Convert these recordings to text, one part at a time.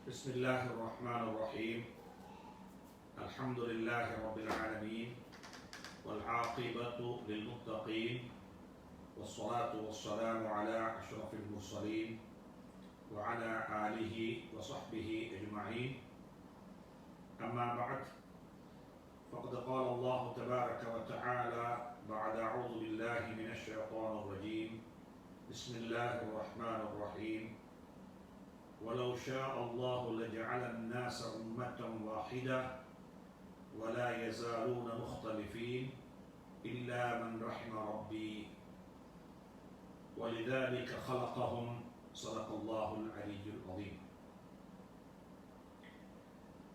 بسم الله الرحمن الرحيم. الحمد لله رب العالمين والعاقبة للمتقين والصلاة والسلام على أشرف المرسلين وعلى آله وصحبه أجمعين. أما بعد، فقد قال الله تبارك وتعالى بعد أعوذ بالله من الشيطان الرجيم. بسم الله الرحمن الرحيم. ولو شاء الله لجعل الناس أمة واحدة ولا يزالون مختلفين إلا من رحم ربي ولذلك خلقهم. صدق الله العلي العظيم.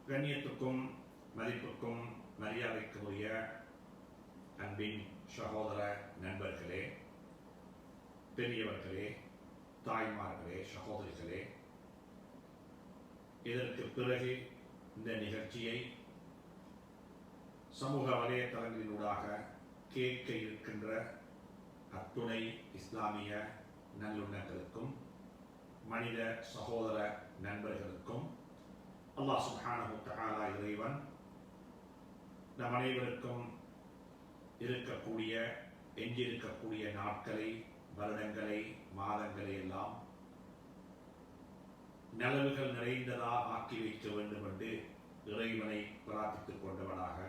கண்ணியத்துக்கும் மதிப்புக்கும் மரியாதைக்குரிய அன்பின் சகோதர நண்பர்களே, பெரியவர்களே, தாய்மார்களே, சகோதரிகளே, இதற்கு பிறகு இந்த நிகழ்ச்சியை சமூக வலைத்தளங்களினூடாக கேட்க இருக்கின்ற அத்துணை இஸ்லாமிய நல்லுண்ணங்களுக்கும் மனித சகோதர நண்பர்களுக்கும் அல்லாஹ் சுப்ஹானஹு வ தஆலா இறைவன் நம் அனைவருக்கும் இருக்கக்கூடிய எஞ்சிருக்கக்கூடிய நாட்களை, வருடங்களை, மாதங்களை எல்லாம் நலவுகள் நிறைந்ததாக ஆக்கி வைக்க வேண்டும் என்று இறைவனை பிரார்த்தித்துக் கொண்டவனாக,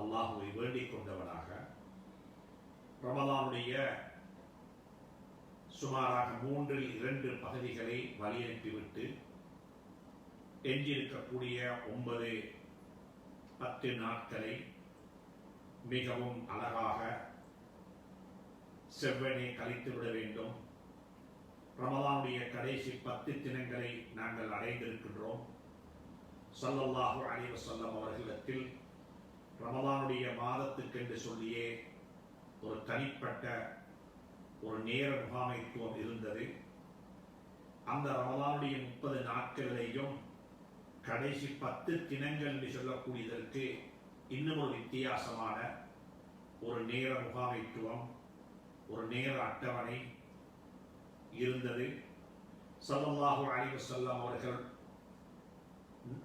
அல்லாஹுவை வேண்டிக் கொண்டவனாக, ரமலானுடைய சுமாராக 3/2 பகுதிகளை வழியனுப்பிவிட்டு எஞ்சியிருக்கக்கூடிய 9-10 நாட்களை மிகவும் அழகாக செவ்வனே கழித்துவிட வேண்டும். ரமலானுடைய கடைசி 10 தினங்களை நாங்கள் அடைந்திருக்கின்றோம். ஸல்லல்லாஹு அலைஹி வஸல்லம் அவர்களிடத்தில் ரமலானுடைய மாதத்துக்கென்று சொல்லியே ஒரு தனிப்பட்ட ஒரு நேர முகாமைத்துவம் இருந்தது. அந்த ரமலானுடைய 30 நாட்களையும் கடைசி 10 தினங்கள் என்று சொல்லக்கூடியதற்கு இன்னும் ஒரு வித்தியாசமான ஒரு நேர முகாமைத்துவம், ஒரு நேர அட்டவணை இருந்தது. ஸல்லல்லாஹு அலைஹி வஸல்லம் அவர்கள்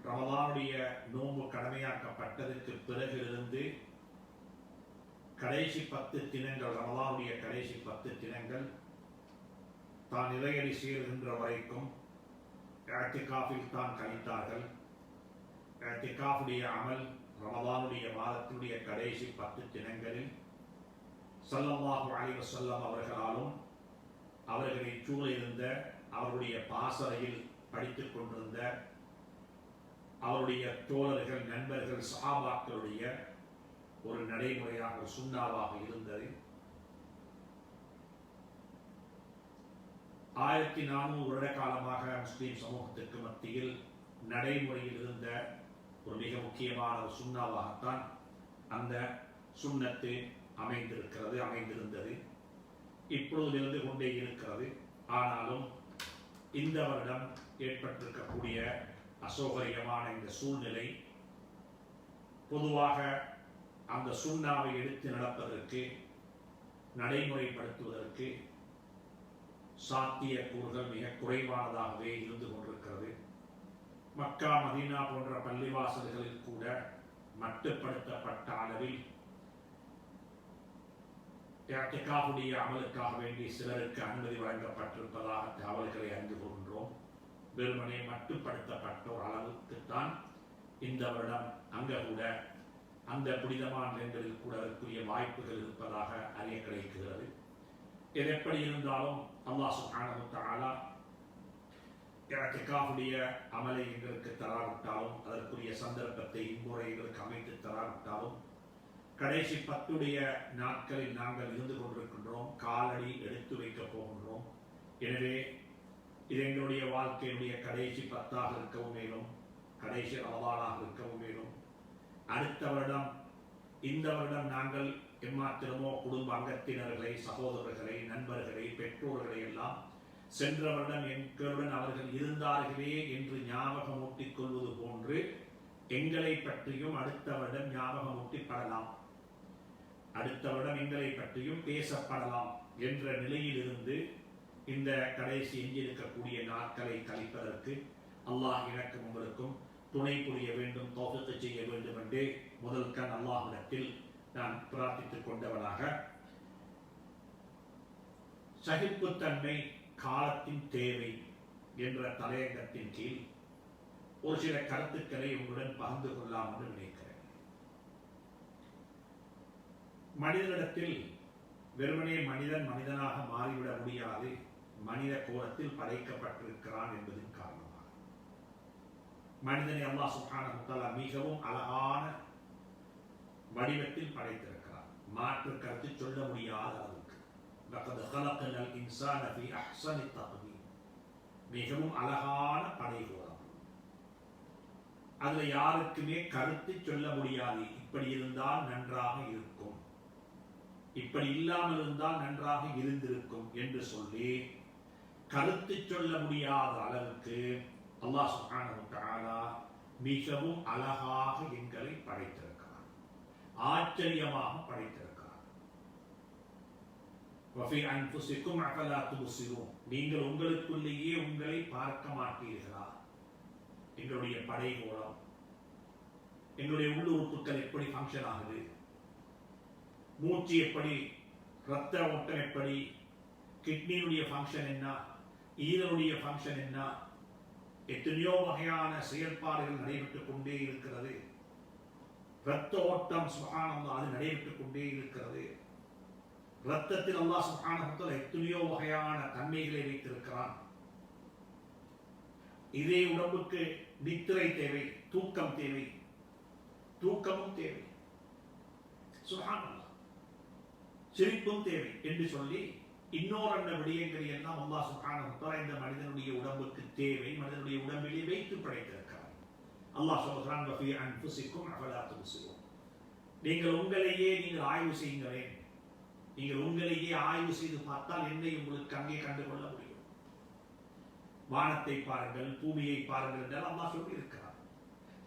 ரமலானுடைய நோன்பு கடமையாக்கப்பட்டதற்கு பிறகு இருந்து கடைசி 10 தினங்கள், ரமலானுடைய கடைசி 10 தினங்கள் தான் இறையடி சேர்கின்ற வரைக்கும் இஅ்திகாஃபில் தான் கழித்தார்கள். இஅ்திகாஃபுடைய அமல் ரமலானுடைய மாதத்தினுடைய கடைசி 10 தினங்களில் ஸல்லல்லாஹு அலைஹி வஸல்லம் அவர்களாலும் அவர்களை சூழ இருந்த அவருடைய பாசறையில் படித்துக் கொண்டிருந்த அவருடைய தோழர்கள், நண்பர்கள், சஹாபாக்களுடைய ஒரு நடைமுறையாக, சுன்னாவாக இருந்தது. 1400 வருட காலமாக முஸ்லிம் சமூகத்திற்கு மத்தியில் நடைமுறையில் இருந்த ஒரு மிக முக்கியமான ஒரு சுன்னாவாகத்தான் அந்த சுன்னத்து அமைந்திருந்தது. இப்பொழுது இருந்து கொண்டே இருக்கிறது. ஆனாலும் இந்த வருடம் ஏற்பட்டிருக்கக்கூடிய அசௌகரியமான இந்த சூழ்நிலை பொதுவாக அந்த சுன்னாவை எடுத்து நடப்பதற்கு, நடைமுறைப்படுத்துவதற்கு சாத்தியக்கூறுகள் மிக குறைவானதாகவே இருந்து கொண்டிருக்கிறது. மக்கா, மதீனா போன்ற பள்ளிவாசல்களில் கூட மட்டுப்படுத்தப்பட்ட அளவில் இஅ்திகாஃபுடைய அமலுக்காக வேண்டி சிலருக்கு அனுமதி வழங்கப்பட்டிருப்பதாக தகவல்களை அறிந்து கொள்கின்றோம். வெறுமனே மட்டுப்படுத்தப்பட்ட ஒரு அளவுக்குத்தான் இந்த வருடம் அங்க கூட அந்த புனிதமான இடங்களில் கூட அதற்குரிய வாய்ப்புகள் இருப்பதாக அறிய கிடைக்கிறது. எப்படி இருந்தாலும் அல்லாஹ் சுப்ஹானஹு வ தஆலா இஅ்திகாஃபுடைய அமலை எங்களுக்கு தராவிட்டாலும், அதற்குரிய சந்தர்ப்பத்தை இம்முறை எங்களுக்கு அமைத்து தராவிட்டாலும், கடைசி 10 நாட்களில் நாங்கள் இருந்து கொண்டிருக்கின்றோம், காலடி எடுத்து வைக்கப் போகின்றோம். எனவே இது எங்களுடைய வாழ்க்கையினுடைய கடைசி 10ஆக இருக்கவும் மேலும், கடைசி ரமலானாக இருக்கவும் மேலும், அடுத்த வருடம், இந்த வருடம் நாங்கள் எம்மாத்திரமோ குடும்ப அங்கத்தினர்களை, சகோதரர்களை, நண்பர்களை, பெற்றோர்களை எல்லாம் சென்ற வருடம் எங்களுடன் அவர்கள் இருந்தார்களே என்று ஞாபகமூட்டிக் கொள்வது போன்று எங்களை பற்றியும் அடுத்த வருடம் ஞாபகமூட்டிப்படலாம், அடுத்த வருடம் எங்களை பற்றியும் பேசப்படலாம் என்ற நிலையில் இருந்து இந்த கடைசி எஞ்சியிருக்கக்கூடிய நாட்களை கழிப்பதற்கு அல்லாஹ் எனக்கும் உங்களுக்கும் துணை புரிய வேண்டும், தௌஃபீக் செய்ய வேண்டும் என்று முதல் கண் அல்லாஹ்விடத்தில் நான் பிரார்த்தித்துக் கொண்டவனாக, சகிப்புத்தன்மை காலத்தின் தேவை என்ற தலையங்கத்தின் கீழ் ஒரு சில கருத்துக்களை உங்களுடன் பகிர்ந்து கொள்ளலாம் என்று நினைக்கிறேன். மனிதனிடத்தில் வெறுமனே மனிதன் மனிதனாக மாறிவிட முடியாது, மனித கோலத்தில் படைக்கப்பட்டிருக்கிறான் என்பதன் காரணமாக மனிதனை அல்லாஹ் சுப்ஹானஹு வ தஆலா மிகவும் அழகான வடிவத்தில் படைத்திருக்கிறார். மாற்று கருத்து சொல்ல முடியாத அளவுக்கு லகத் ஹலக்னல் இன்சான ஃபீ அஹ்ஸனி தக்வீம், மிகவும் அழகான படைகோலம். அதுல யாருக்குமே கருத்து சொல்ல முடியாது, இப்படி இருந்தால் நன்றாக இருக்கும், இப்படி இல்லாமல் இருந்தால் நன்றாக இருந்திருக்கும் என்று சொல்லி கருத்து சொல்ல முடியாத அளவுக்கு அல்லாஹ் சுப்ஹானஹு வ தஆலா மிகவும் அழகாக எங்களை படைத்திருக்கிறார், ஆச்சரியமாக படைத்திருக்கிறார். வஃபி அன்ஃபுஸிக்கும் அஃபலா துப்ஸிரூன், நீங்கள் உங்களுக்குள்ளேயே உங்களை பார்க்க மாட்டீர்களா? எங்களுடைய படைகோலம், எங்களுடைய உள்ளுறுப்புகள் எப்படி ஃபங்க்ஷன் ஆகுது, மூச்சு எப்படி, ரத்த ஓட்டம் எப்படி, கிட்னியுடைய ஃபங்க்ஷன் என்ன, ஈரனுடைய ஃபங்க்ஷன் என்ன, எத்தனையோ வகையான செயல்பாடுகள் நடைபெற்றுக் கொண்டே இருக்கிறது. ரத்த ஓட்டம் சுப்ஹானல்லாஹ் அது நடைபெற்றுக் கொண்டே இருக்கிறது. ரத்தத்தில் அல்லாஹ் சுப்ஹானஹு வ தஆலா எத்தனையோ வகையான தன்மைகளை வைத்திருக்கிறான். இதே உடம்புக்கு நித்திரை தேவை, தூக்கம் தேவை, தூக்கமும் தேவை, சுப்ஹானல்லாஹ் சிரிப்பும் தேவை என்று சொல்லி இன்னொரு விடயங்களை எல்லாம் அல்லாஹ் சுப்ஹானஹு வ தஆலா இந்த மனிதனுடைய உடம்புக்கு தேவை, மனிதனுடைய உடம்பிலே வைத்து படைத்திருக்கிறார். அல்லாஹ் சொல்கிறான் வஃபி அன்ஃபுஸிக்கும் அஃபலா துப்ஸிரூன், நீங்கள் உங்களையே நீங்கள் ஆய்வு செய்யுங்களேன், நீங்கள் உங்களையே ஆய்வு செய்து பார்த்தால் என்னை உங்களுக்கு அங்கே கண்டுகொள்ள முடியும். வானத்தை பாருங்கள், பூமியை பாருங்கள் என்றால் அல்லாஹ் சொல்லி இருக்கிறார்.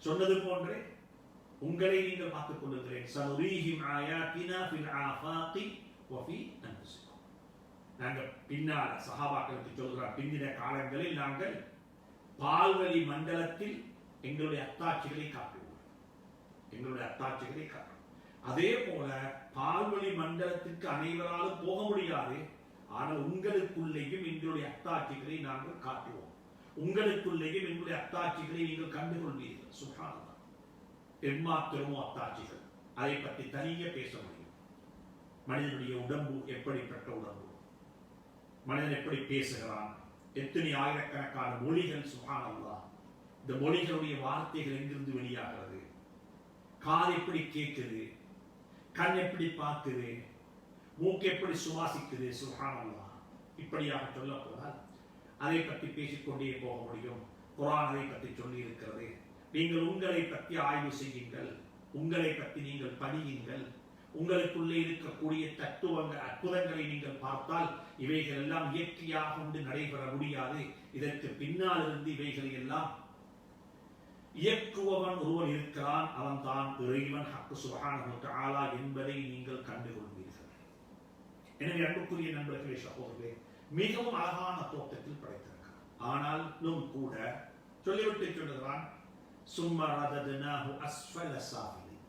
சொன்னது போன்றே உங்களை நீங்கள் பார்த்துக் கொள்ளுகிறேன். சனுரீஹிம் ஆயாத்தினா ஃபில் ஆஃபாகி வஃபி அன்ஃபுஸிக்கும், நாங்கள் பின்னால் சஹாபாக்களுக்கு சொல்கிறார், பிந்தின காலங்களில் நாங்கள் பால்வழி மண்டலத்தில் எங்களுடைய அத்தாட்சிகளை காட்டுவோம், எங்களுடைய அத்தாட்சிகளை காட்டுவோம். அதே போல பால்வழி மண்டலத்திற்கு அனைவராலும் போக முடியாது, ஆனால் உங்களுக்குள்ளேயும் எங்களுடைய அத்தாட்சிகளை நாங்கள் காட்டுவோம், உங்களுக்குள்ளேயும் எங்களுடைய அத்தாட்சிகளை நீங்கள் கண்டுகொள்வீர்கள். சுப்ஹானல்லாஹ், எம்மாத்திரமோ அத்தாட்சிகள், அதை பற்றி தனியே பேச முடியும். மனிதனுடைய உடம்பு எப்படிப்பட்ட உடம்பு, மனிதன் எப்படி பேசுகிறான், எத்தனை ஆயிரக்கணக்கான மொழிகள், சுப்ஹானல்லாஹ், இந்த மொழிகளுடைய வார்த்தைகள் எங்கிருந்து வெளியாகிறது, காது எப்படி கேட்குது, கண் எப்படி பார்க்குது, மூக்கு எப்படி சுவாசிக்குது, சுப்ஹானல்லாஹ். இப்படியாக சொல்ல போனால் அதை பற்றி பேசிக்கொண்டே போக முடியும். குர்ஆன் அதை பற்றி சொல்லி இருக்கிறது. நீங்கள் உங்களை பற்றி ஆய்வு செய்யுங்கள், உங்களை பற்றி நீங்கள் படியுங்கள், உங்களுக்குள்ளே இருக்கக்கூடிய தத்துவங்கள் அற்புதங்களை நீங்கள் பார்த்தால் இவைகள் எல்லாம் இயற்கையாக கொண்டு நடைபெற முடியாது. இதற்கு பின்னால் இருந்து இவைகளை எல்லாம் இயக்குவவன் ஒருவன் இருக்கிறான், அவன் தான் இறைவன் ஹக் சுப்ஹானஹு வ தஆலா என்பதை நீங்கள் கண்டுகொள்வீர்கள். எனவே அன்புக்குரிய நண்பர்களே, சகோதரர்களே, மிகவும் அழகான தோற்றத்தில் படைத்திருக்கிறான். ஆனாலும் கூட சொல்லிவிட்டு சொல்லுகிறான், சும்ம ரதத்னாஹு அஸ்ஃபல சாஃபிலின்,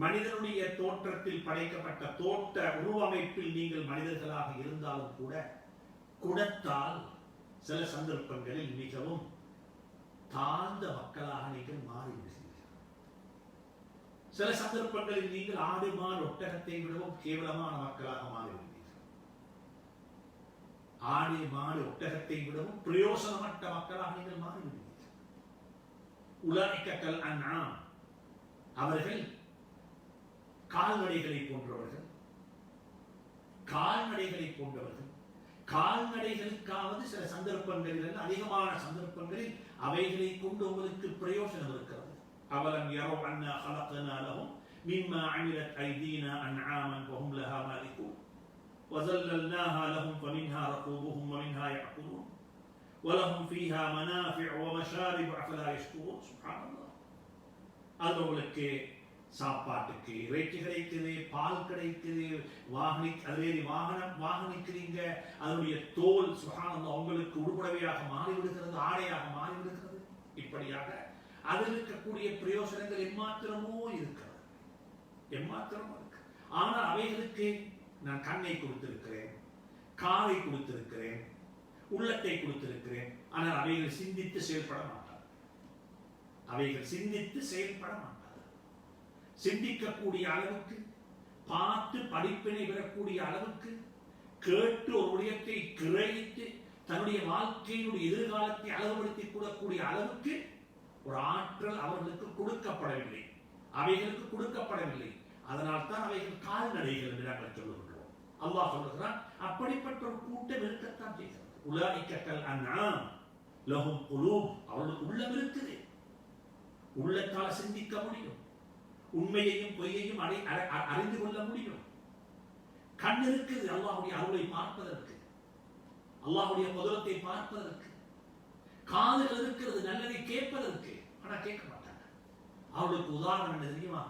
மனிதனுடைய தோற்றத்தில் படைக்கப்பட்ட தோற்ற உருவமைப்பில் நீங்கள் மனிதர்களாக இருந்தாலும் கூட குடத்தால் சில சந்தர்ப்பங்களில் மிகவும் தாழ்ந்த மக்களாக நீங்கள் மாறிவிடுகிறீர்கள். சில சந்தர்ப்பங்களில் நீங்கள் ஆடு மாடு ஒட்டகத்தை விடவும் கேவலமான மக்களாக மாறிவிடுவீர்கள். ஆடு மாடு ஒட்டகத்தை விடவும் பிரயோசனமற்ற மக்களாக நீங்கள் மாறிவிடுவீர்கள். உலாயிக கல் அன்ஆம், அவர்கள் கால்நடைகளை போன்றவர்கள், கால்நடைகளை போன்றவர்கள். கால்நடைகளுக்காவது சில சந்தர்ப்பங்களில், அதிகமான சந்தர்ப்பங்களில் அவைகளை கொண்டு உங்களுக்கு பிரயோஜனம் இருக்கிறது. அவலம் யரவ் அன்னா خلقنا لهم مما عملت ايدينا انعاما وهم لها مالكون وذللناها لهم فمنها ركوبهم ومنها يأكلون ولهم فيها منافع ومشارب افلا يشكرون. سبحان الله. அது உங்களுக்கு சாப்பாட்டுக்கு இறைச்சி கிடைக்குது, பால் கிடைக்குது, வாகனிக்கிறீங்க, அதனுடைய தோல் சுகானந்தம் உங்களுக்கு உடுபடவையாக மாறிவிடுகிறது, ஆடையாக மாறிவிடுகிறது. இப்படியாக அதில் இருக்கக்கூடிய பிரயோசனங்கள் எம்மாத்திரமோ இருக்கிறது, எம்மாத்திரமோ இருக்கு. ஆனால் அவைகளுக்கு நான் கண்ணை கொடுத்திருக்கிறேன், காலை கொடுத்திருக்கிறேன், உள்ளத்தை கொடுத்திருக்கிறேன். ஆனால் அவைகள் சிந்தித்து செயல்பட மாட்டார், அவைகள் சிந்தித்து செயல்பட மாட்டார். சிந்திக்கக்கூடிய அளவுக்கு, பார்த்து படிப்பினை பெறக்கூடிய அளவுக்கு, கேட்டு ஒரு விடயத்தை கிரகித்து தன்னுடைய வாழ்க்கையினுடைய எதிர்காலத்தை அளவுபடுத்திக் கொள்ளக்கூடிய அளவுக்கு ஒரு ஆற்றல் அவர்களுக்கு கொடுக்கப்படவில்லை, அவைகளுக்கு கொடுக்கப்படவில்லை. அதனால் தான் அவைகள் கால்நடைகள் என்று நாங்கள் சொல்லுகின்றோம். அல்லாஹ் சொல்லுகிறான், அப்படிப்பட்ட ஒரு கூட்டம் இருக்கத்தான் செய்கிறது. உலாயிக்கல் அன்ஆம் லஹும் குலூப், அவர்களுக்கு உள்ளம் இருக்குது, உள்ளத்தால் சிந்திக்க முடியும், உண்மையையும் பொய்யையும் அறிந்து கொள்ள முடியும். கண் இருக்குது அல்லாஹ்வுடைய அருளை பார்ப்பதற்கு, அல்லாஹ்வுடைய குதிரத்தை பார்ப்பதற்கு. காதுகள் இருக்கிறது நல்லதை கேட்பதற்கு, ஆனா கேட்க மாட்டாங்க. அவளுக்கு உதாரணம் என்ன தெரியுமா?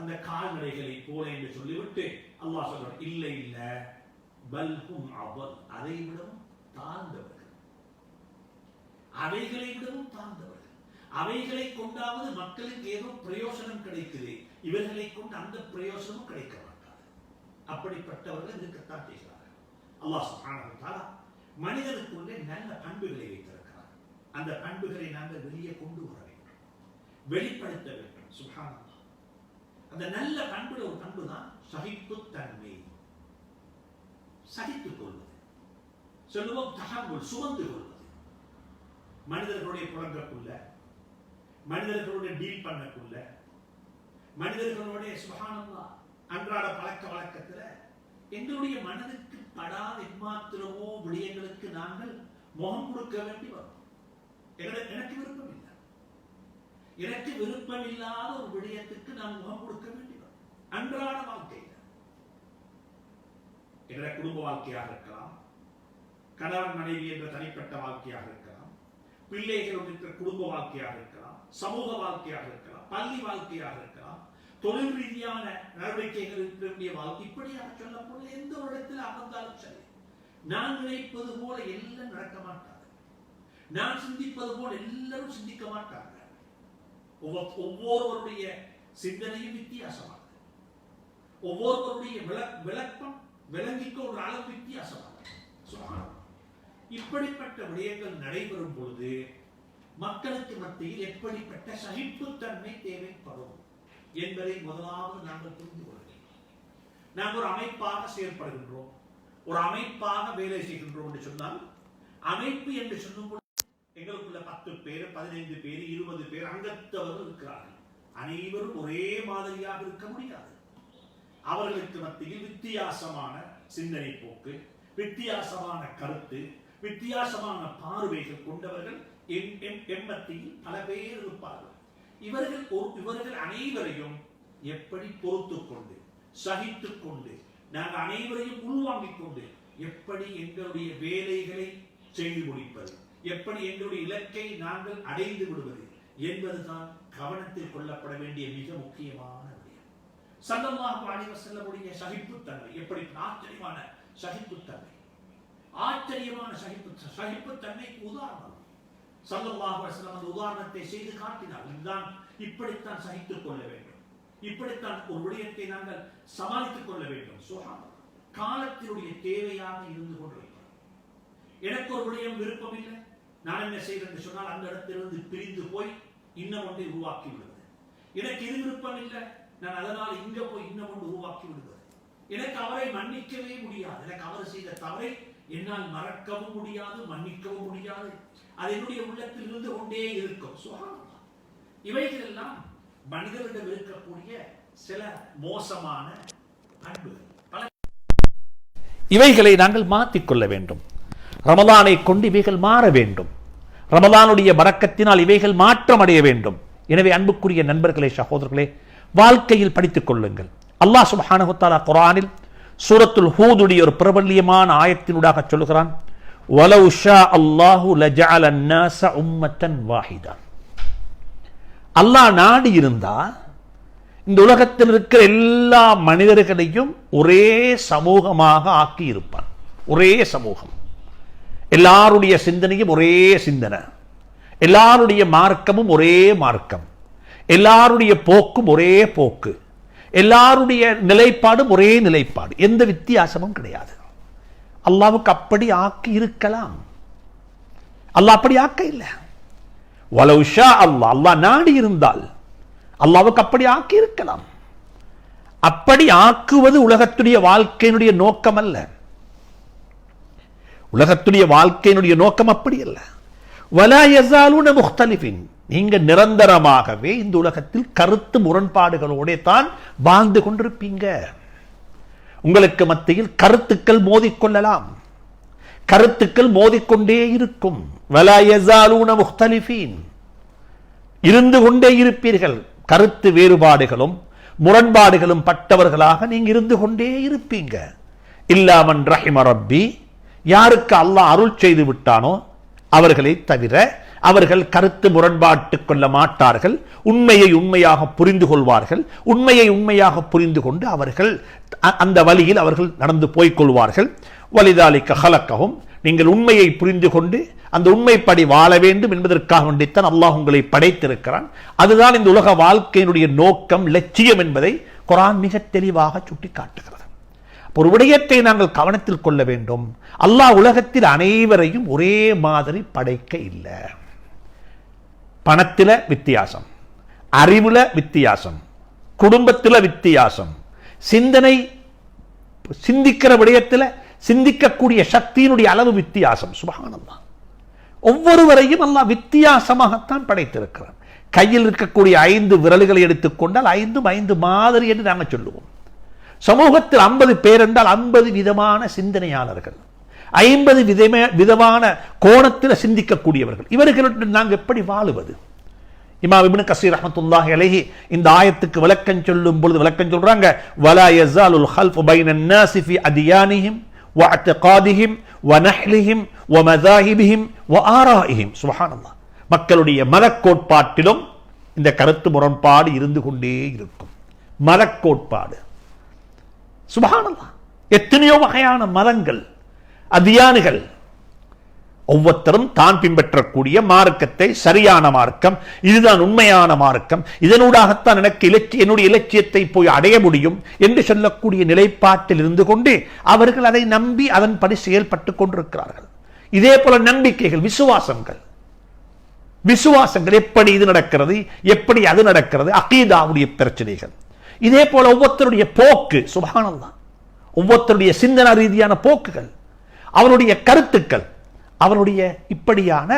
அந்த கால்நடைகளை போல என்று சொல்லிவிட்டு அல்லாஹ் சொல்றான், இல்லை இல்ல பல்ஹும் அபல், அதை விடவும் தாழ்ந்தவர்கள், அவைகளை விடவும் தாழ்ந்தவர்கள். அவைகளை கொண்டாவது மக்களுக்கு ஏதோ பிரயோசனம் கிடைக்குது, இவர்களை கொண்டு அந்த பிரயோசனமும் கிடைக்க மாட்டாது. அப்படிப்பட்டவர்கள் இருக்கத்தான் செய்கிறார்கள். அல்லாஹ் சுப்ஹானஹு வ தஆலா மனிதனுக்குள்ளே நல்ல பண்புகளை வைத்திருக்கிறார். அந்த பண்புகளை நாங்கள் வெளியே கொண்டு வர வேண்டும், வெளிப்படுத்த வேண்டும். சுப்ஹானல்லாஹ். அந்த நல்ல பண்புல ஒரு பண்பு தான் சகிப்புத்தன்மை, சகித்துக் கொள்வது. சொல்லுவோம் தஹம்முல், சுமந்து கொள்வது. மனிதர்களுடைய புலங்கக்குள்ள, மனிதர்களுடைய டீல் பண்ணக்குள்ள, மனிதர்களுடைய சுப்ஹானல்லாஹ் அன்றாட பழக்க வழக்கத்துல எங்களுடைய மனதுக்கு படாத எம்மாத்திரமோ விடயங்களுக்கு நாங்கள் முகம் கொடுக்க வேண்டி வரும். எனக்கு விருப்பம் இல்லை, எனக்கு விருப்பம் இல்லாத ஒரு விடயத்துக்கு நான் முகம் கொடுக்க வேண்டி வரும். அன்றாட வாழ்க்கையில் என்ற குடும்ப வாழ்க்கையாக இருக்கலாம், கணவன் மனைவி என்ற தனிப்பட்ட வாழ்க்கையாக இருக்கலாம், பிள்ளைகள் இருக்கிற குடும்ப வாழ்க்கையாக இருக்கலாம், சமூக வாழ்க்கையாக இருக்கலாம், பள்ளி வாழ்க்கையாக இருக்கலாம், தொழில் ரீதியான நடவடிக்கைகள் இருக்கிற வாழ்க்கை. இப்படியாக சொல்ல போல எந்த ஒரு இடத்துல அமர்ந்தாலும் சரி, நான் நினைப்பது போல எல்லாம் நடக்க மாட்டாங்க, நான் சிந்திப்பது போல எல்லாரும் சிந்திக்க மாட்டாங்க. ஒவ்வொருவருடைய சிந்தனையும் வித்தியாசமானது, ஒவ்வொருவருடைய விளக்கம் விளங்கிக்க ஒரு அளவு வித்தியாசமானது. இப்படிப்பட்ட விடயங்கள் நடைபெறும் பொழுது மக்களுக்கு மத்தியில் எப்படிப்பட்ட சகிப்புத்தன்மை தேவைப்படும் என்பதை முதலாவது நாங்கள் புரிந்து கொள்ள வேண்டும். நாங்கள் ஒரு அமைப்பாக செயல்படுகின்றோம், ஒரு அமைப்பாக வேலை செய்கின்றோம் என்று சொன்னால், அமைப்பு என்று சொல்லும்போது எங்களுக்குள்ள 10 பேர், 15 பேர், 20 பேர் அங்கத்தவர்கள் இருக்கிறார்கள். அனைவரும் ஒரே மாதிரியாக இருக்க முடியாது. அவர்களுக்கு மத்தியில் வித்தியாசமான சிந்தனை போக்கு, வித்தியாசமான கருத்து, வித்தியாசமான பார்வைகள் கொண்டவர்கள் எம்மத்தியில் பல பேர் இருப்பார்கள். இவர்கள் அனைவரையும் எப்படி பொறுத்துக் கொண்டு, சகித்துக் கொண்டு, நாங்கள் அனைவரையும் உள்வாங்கிக் கொண்டு எப்படி எங்களுடைய வேலைகளை செய்து முடிப்பது, எப்படி எங்களுடைய இலக்கை நாங்கள் அடைந்து விடுவது என்பதுதான் கவனத்தில் கொள்ளப்பட வேண்டிய மிக முக்கியமான விடயம். ஸல்லல்லாஹு அலைஹி வஸல்லமுடைய சகிப்புத்தன்மை எப்படி ஆச்சரியமான சகிப்புத்தன்மை, ஆச்சரியமான சகிப்புத்தன்மைக்கு உதாரணம் ஸல்லல்லாஹு அலைஹி வஸல்லம் அந்த உதாரணத்தை செய்து காட்டினார். இதுதான், இப்படித்தான் சகித்துக் கொள்ள வேண்டும், இப்படித்தான் ஒரு விடயத்தை நாங்கள் சமாளித்துக் கொள்ள வேண்டும். சுப்ஹானல்லாஹ். காலத்தினுடைய தேவையாக இருந்து கொண்டிருக்கிறோம். எனக்கு ஒரு விடயம் விருப்பம் இல்லை, நான் என்ன செய்வேன் என்று சொன்னால் அந்த இடத்திலிருந்து பிரிந்து போய் இன்னும் ஒன்றை உருவாக்கி விடுவது. எனக்கு இது விருப்பம் இல்லை, நான் அதனால் இங்க போய் இன்னும் ஒன்று உருவாக்கி விடுவது. எனக்கு அவரை மன்னிக்கவே முடியாது, எனக்கு அவர் செய்த தவறை என்னால் மறக்கவும் முடியாது, மன்னிக்கவும் முடியாது. அது என்னுடைய உள்ளத்தில் இருந்து கொண்டே இருக்கும். சுப்ஹானல்லாஹ். இவைகள் எல்லாம் மனிதர்களிடம் இருக்கக்கூடிய சில மோசமான பண்புகள். இவைகளை நாங்கள் மாற்றிக்கொள்ள வேண்டும். ரமலானை கொண்டு இவைகள் மாற வேண்டும். ரமலானுடைய பரக்கத்தினால் இவைகள் மாற்றம் அடைய வேண்டும். எனவே அன்புக்குரிய நண்பர்களே, சகோதரர்களே, வாழ்க்கையில் படித்துக் கொள்ளுங்கள். அல்லாஹ் சுப்ஹானஹு வ தஆலா குர்ஆனில் சூரத்துல் ஹூதுடைய ஒரு பிரபல்யமான ஆயத்தினூடாக சொல்கிறான், வலவ் ஷா அல்லாஹு லஜஅல அன்-நாஸ உம்மத்தன் வாஹிதா. அல்லாஹ் நாடி இருந்தா இந்த உலகத்தில் இருக்கிற எல்லா மனிதர்களையும் ஒரே சமூகமாக ஆக்கி இருப்பான். ஒரே சமூகம், எல்லாருடைய சிந்தனையும் ஒரே சிந்தனை, எல்லாருடைய மார்க்கமும் ஒரே மார்க்கம், எல்லாருடைய போக்கும் ஒரே போக்கு, எல்லாருடைய நிலைப்பாடும் ஒரே நிலைப்பாடு, எந்த வித்தியாசமும் கிடையாது. அல்லாஹ்வுக்கு அப்படி ஆக்கி இருக்கலாம். அல்லாஹ் அப்படி ஆக்க இல்லை. வலவ் ஷா அல்லாஹ், அல்லாஹ் நாடி இருந்தால் அல்லாஹ்வுக்கு அப்படி ஆக்கி இருக்கலாம். அப்படி ஆக்குவது உலகத்துடைய வாழ்க்கையினுடைய நோக்கம் அல்ல. உலகத்துடைய வாழ்க்கையினுடைய நோக்கம் அப்படி அல்ல. வலா யஸாலூன முக்தலிஃபின், நீங்க நிரந்தரமாகவே இந்த உலகத்தில் கருத்து முரண்பாடுகளோட தான் வாழ்ந்து கொண்டிருப்பீங்க. உங்களுக்கு மத்தியில் கருத்துக்கள் மோதிக்கொள்ளலாம், கருத்துக்கள் மோதிக்கொண்டே இருக்கும். வலா யஸாலூன முக்தலிஃபின், இருந்து கொண்டே இருப்பீர்கள். கருத்து வேறுபாடுகளும் முரண்பாடுகளும் பட்டவர்களாக நீங்க இருந்து கொண்டே இருப்பீங்க. இல்லாமன் ரஹிம ரப்பி, யாருக்கு அல்லாஹ் அருள் செய்து விட்டானோ அவர்களை தவிர அவர்கள் கருத்து முரண்பாட்டு கொள்ள மாட்டார்கள். உண்மையை உண்மையாக புரிந்து கொள்வார்கள். உண்மையை உண்மையாக புரிந்து கொண்டு அவர்கள் அந்த வழியில் அவர்கள் நடந்து போய்கொள்வார்கள். வலிதாலிக்க ஹலக்கவும், நீங்கள் உண்மையை புரிந்து கொண்டு அந்த உண்மைப்படி வாழ வேண்டும் என்பதற்காக வேண்டித்தான் அல்லாஹ் உங்களை படைத்திருக்கிறான். அதுதான் இந்த உலக வாழ்க்கையினுடைய நோக்கம், லட்சியம் என்பதை குர்ஆன் மிக தெளிவாக சுட்டி காட்டுகிறது. ஒரு விடயத்தை நாங்கள் கவனத்தில் கொள்ள வேண்டும். அல்லாஹ் உலகத்தில் அனைவரையும் ஒரே மாதிரி படைக்க இல்லை. பணத்தில வித்தியாசம், அறிவுல வித்தியாசம், குடும்பத்தில் வித்தியாசம், சிந்தனை சிந்திக்கிற விடயத்தில் சிந்திக்கக்கூடிய சக்தியினுடைய அளவு வித்தியாசம். சுப்ஹானல்லாஹ், ஒவ்வொருவரையும் அல்லாஹ் வித்தியாசமாகத்தான் படைத்திருக்கிறான். கையில் இருக்கக்கூடிய 5 விரல்களை எடுத்துக்கொண்டால் 5 மாதிரி என்று நாங்கள் சொல்லுவோம். சமூகத்தில் 50 பேர் என்றால் 50 விதமான சிந்தனையாளர்கள், 50 விதமான கோணத்தில் சிந்திக்கக்கூடியவர்கள். இவர்களுடன் நாங்கள் எப்படி வாழுவது? இமாம் இப்னு கஸீர் ரஹ்மத்துல்லாஹி அலைஹி இந்த ஆயத்துக்கு விளக்கம் சொல்லும் பொழுது விளக்கம் சொல்றாங்க, வலா யஸாலுல் ஹல்ஃபு பைனன் நாஸி ஃபி அத்யானிஹிம் வ அத்காதிஹிம் வ நஹ்லிஹிம் வ மதாஹிபிஹிம் வ ஆராஇஹிம். சுப்ஹானல்லாஹ், மக்களுடைய மதக்கோட்பாட்டிலும் இந்த கருத்து முரண்பாடு இருந்து கொண்டே இருக்கும். மதக்கோட்பாடு, சுப்ஹானல்லாஹ், எத்தனையோ வகையான மதங்கள், அத்தியானிகள், ஒவ்வொருத்தரும் தான் பின்பற்றக்கூடிய மார்க்கத்தை சரியான மார்க்கம், இதுதான் உண்மையான மார்க்கம், இதனூடாகத்தான் எனக்கு என்னுடைய இலட்சியத்தை போய் அடைய முடியும் என்று சொல்லக்கூடிய நிலைப்பாட்டில் இருந்து கொண்டு அவர்கள் அதை நம்பி அதன்படி செயல்பட்டு கொண்டிருக்கிறார்கள். இதே போல நம்பிக்கைகள், விசுவாசங்கள் எப்படி இது நடக்கிறது, எப்படி அது நடக்கிறது, அகீதாவுடைய பிரச்சனைகள். இதே போல ஒவ்வொருத்தருடைய போக்கு, சுப்ஹானல்லாஹ், ஒவ்வொருத்தருடைய சிந்தனை ரீதியான போக்குகள், அவருடைய கருத்துக்கள், அவருடைய இப்படியான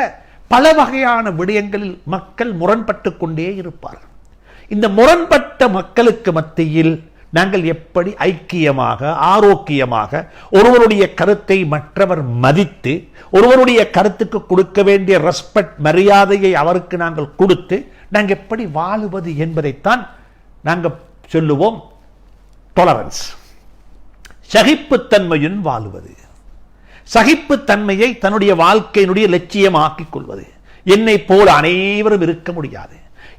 பல வகையான விடயங்களில் மக்கள் முரண்பட்டு கொண்டே இருப்பார்கள். இந்த முரண்பட்ட மக்களுக்கு மத்தியில் நாங்கள் எப்படி ஐக்கியமாக, ஆரோக்கியமாக ஒருவருடைய கருத்தை மற்றவர் மதித்து, ஒருவருடைய கருத்துக்கு கொடுக்க வேண்டிய ரெஸ்பெக்ட், மரியாதையை அவருக்கு நாங்கள் கொடுத்து நாங்கள் எப்படி வாழுவது என்பதைத்தான் நாங்கள் சொல்லுவோம் டொலரன்ஸ், சகிப்புத்தன்மையுடன் வாழுவது, சகிப்புத்தன்மையை தன்னுடைய வாழ்க்கையினுடைய லட்சியமாக்கிக் கொள்வது. என்னை போல அனைவரும் இருக்க முடியாது,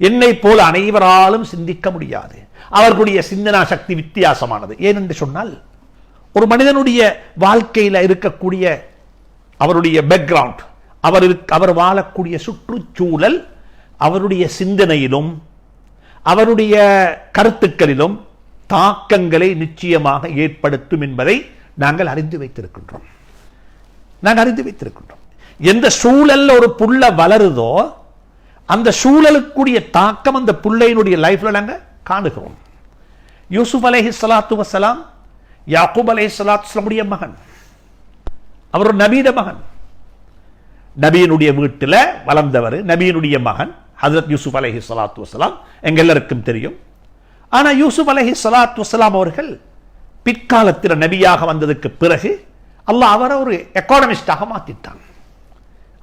என்னை போல அனைவராலும் சிந்திக்க முடியாது, அவர்களுடைய சிந்தனா சக்தி வித்தியாசமானது. ஏனென்று சொன்னால் ஒரு மனிதனுடைய வாழ்க்கையில் இருக்கக்கூடிய அவருடைய பேக்ரவுண்ட், அவர் வாழக்கூடிய சுற்றுச்சூழல் அவருடைய சிந்தனையிலும் அவருடைய கருத்துக்களிலும் தாக்கங்களை நிச்சயமாக ஏற்படுத்தும் என்பதை நாங்கள் அறிந்து வைத்திருக்கின்றோம். எந்த சூழல்ல ஒரு புள்ள வளருதோ அந்த சூழலுக்குரிய தாக்கம் அந்த புள்ளையினுடைய லைஃப்ல நாங்கள் காணுகிறோம். யூசுப் அலைஹிஸ்ஸலாத்து வஸ்ஸலாம் யாக்கூப் அலைஹிஸ்ஸலாத்து வஸ்ஸலாமுடைய மகன், அவர் ஒரு நபியிட மகன், நபியினுடைய வீட்டில் வளர்ந்தவர், நபியினுடைய மகன் ஹஜ்ரத் யூசுப் அலைஹிஸ்ஸலாத்து வஸ்ஸலாம் எங்க எல்லாருக்கும் தெரியும். ஆனால் யூசுப் அலைஹிஸ்ஸலாத்து வஸ்ஸலாம் அவர்கள் பிற்காலத்தில் நபியாக வந்ததுக்கு பிறகு அல்லாஹ் அவரை ஒரு எக்கானமிஸ்டாக மாற்றிட்டான்.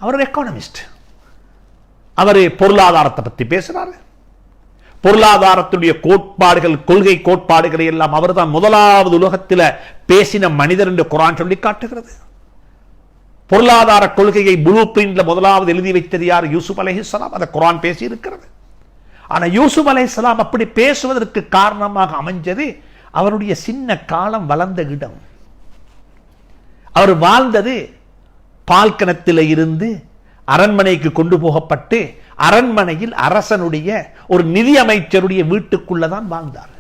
அவர் ஒரு எக்கானமிஸ்ட். அவர் பொருளாதாரத்தை பற்றி பேசுறாரு. பொருளாதாரத்துடைய கோட்பாடுகள், கொள்கை கோட்பாடுகளை எல்லாம் அவர் தான் முதலாவது உலகத்தில் பேசின மனிதர் என்று குர்ஆன் சொல்லி காட்டுகிறது. பொருளாதார கொள்கையை ப்ளூ பிரிண்ட்ல முதலாவது எழுதி வைத்தது யார்? யூசுப் அலைஹிஸ்ஸலாம். அதை குர்ஆன் பேசி இருக்கிறது. ஆனா யூசுப் அலைஹிஸ்ஸலாம் அப்படி பேசுவதற்கு காரணமாக அமைஞ்சது அவருடைய சின்ன காலம் வளர்ந்த இடம். அவர் வாழ்ந்தது பால்கணத்தில் இருந்து அரண்மனைக்கு கொண்டு போகப்பட்டு அரண்மனையில் அரசனுடைய ஒரு நிதி அமைச்சருடைய வீட்டுக்குள்ளதான் வாழ்ந்தார்.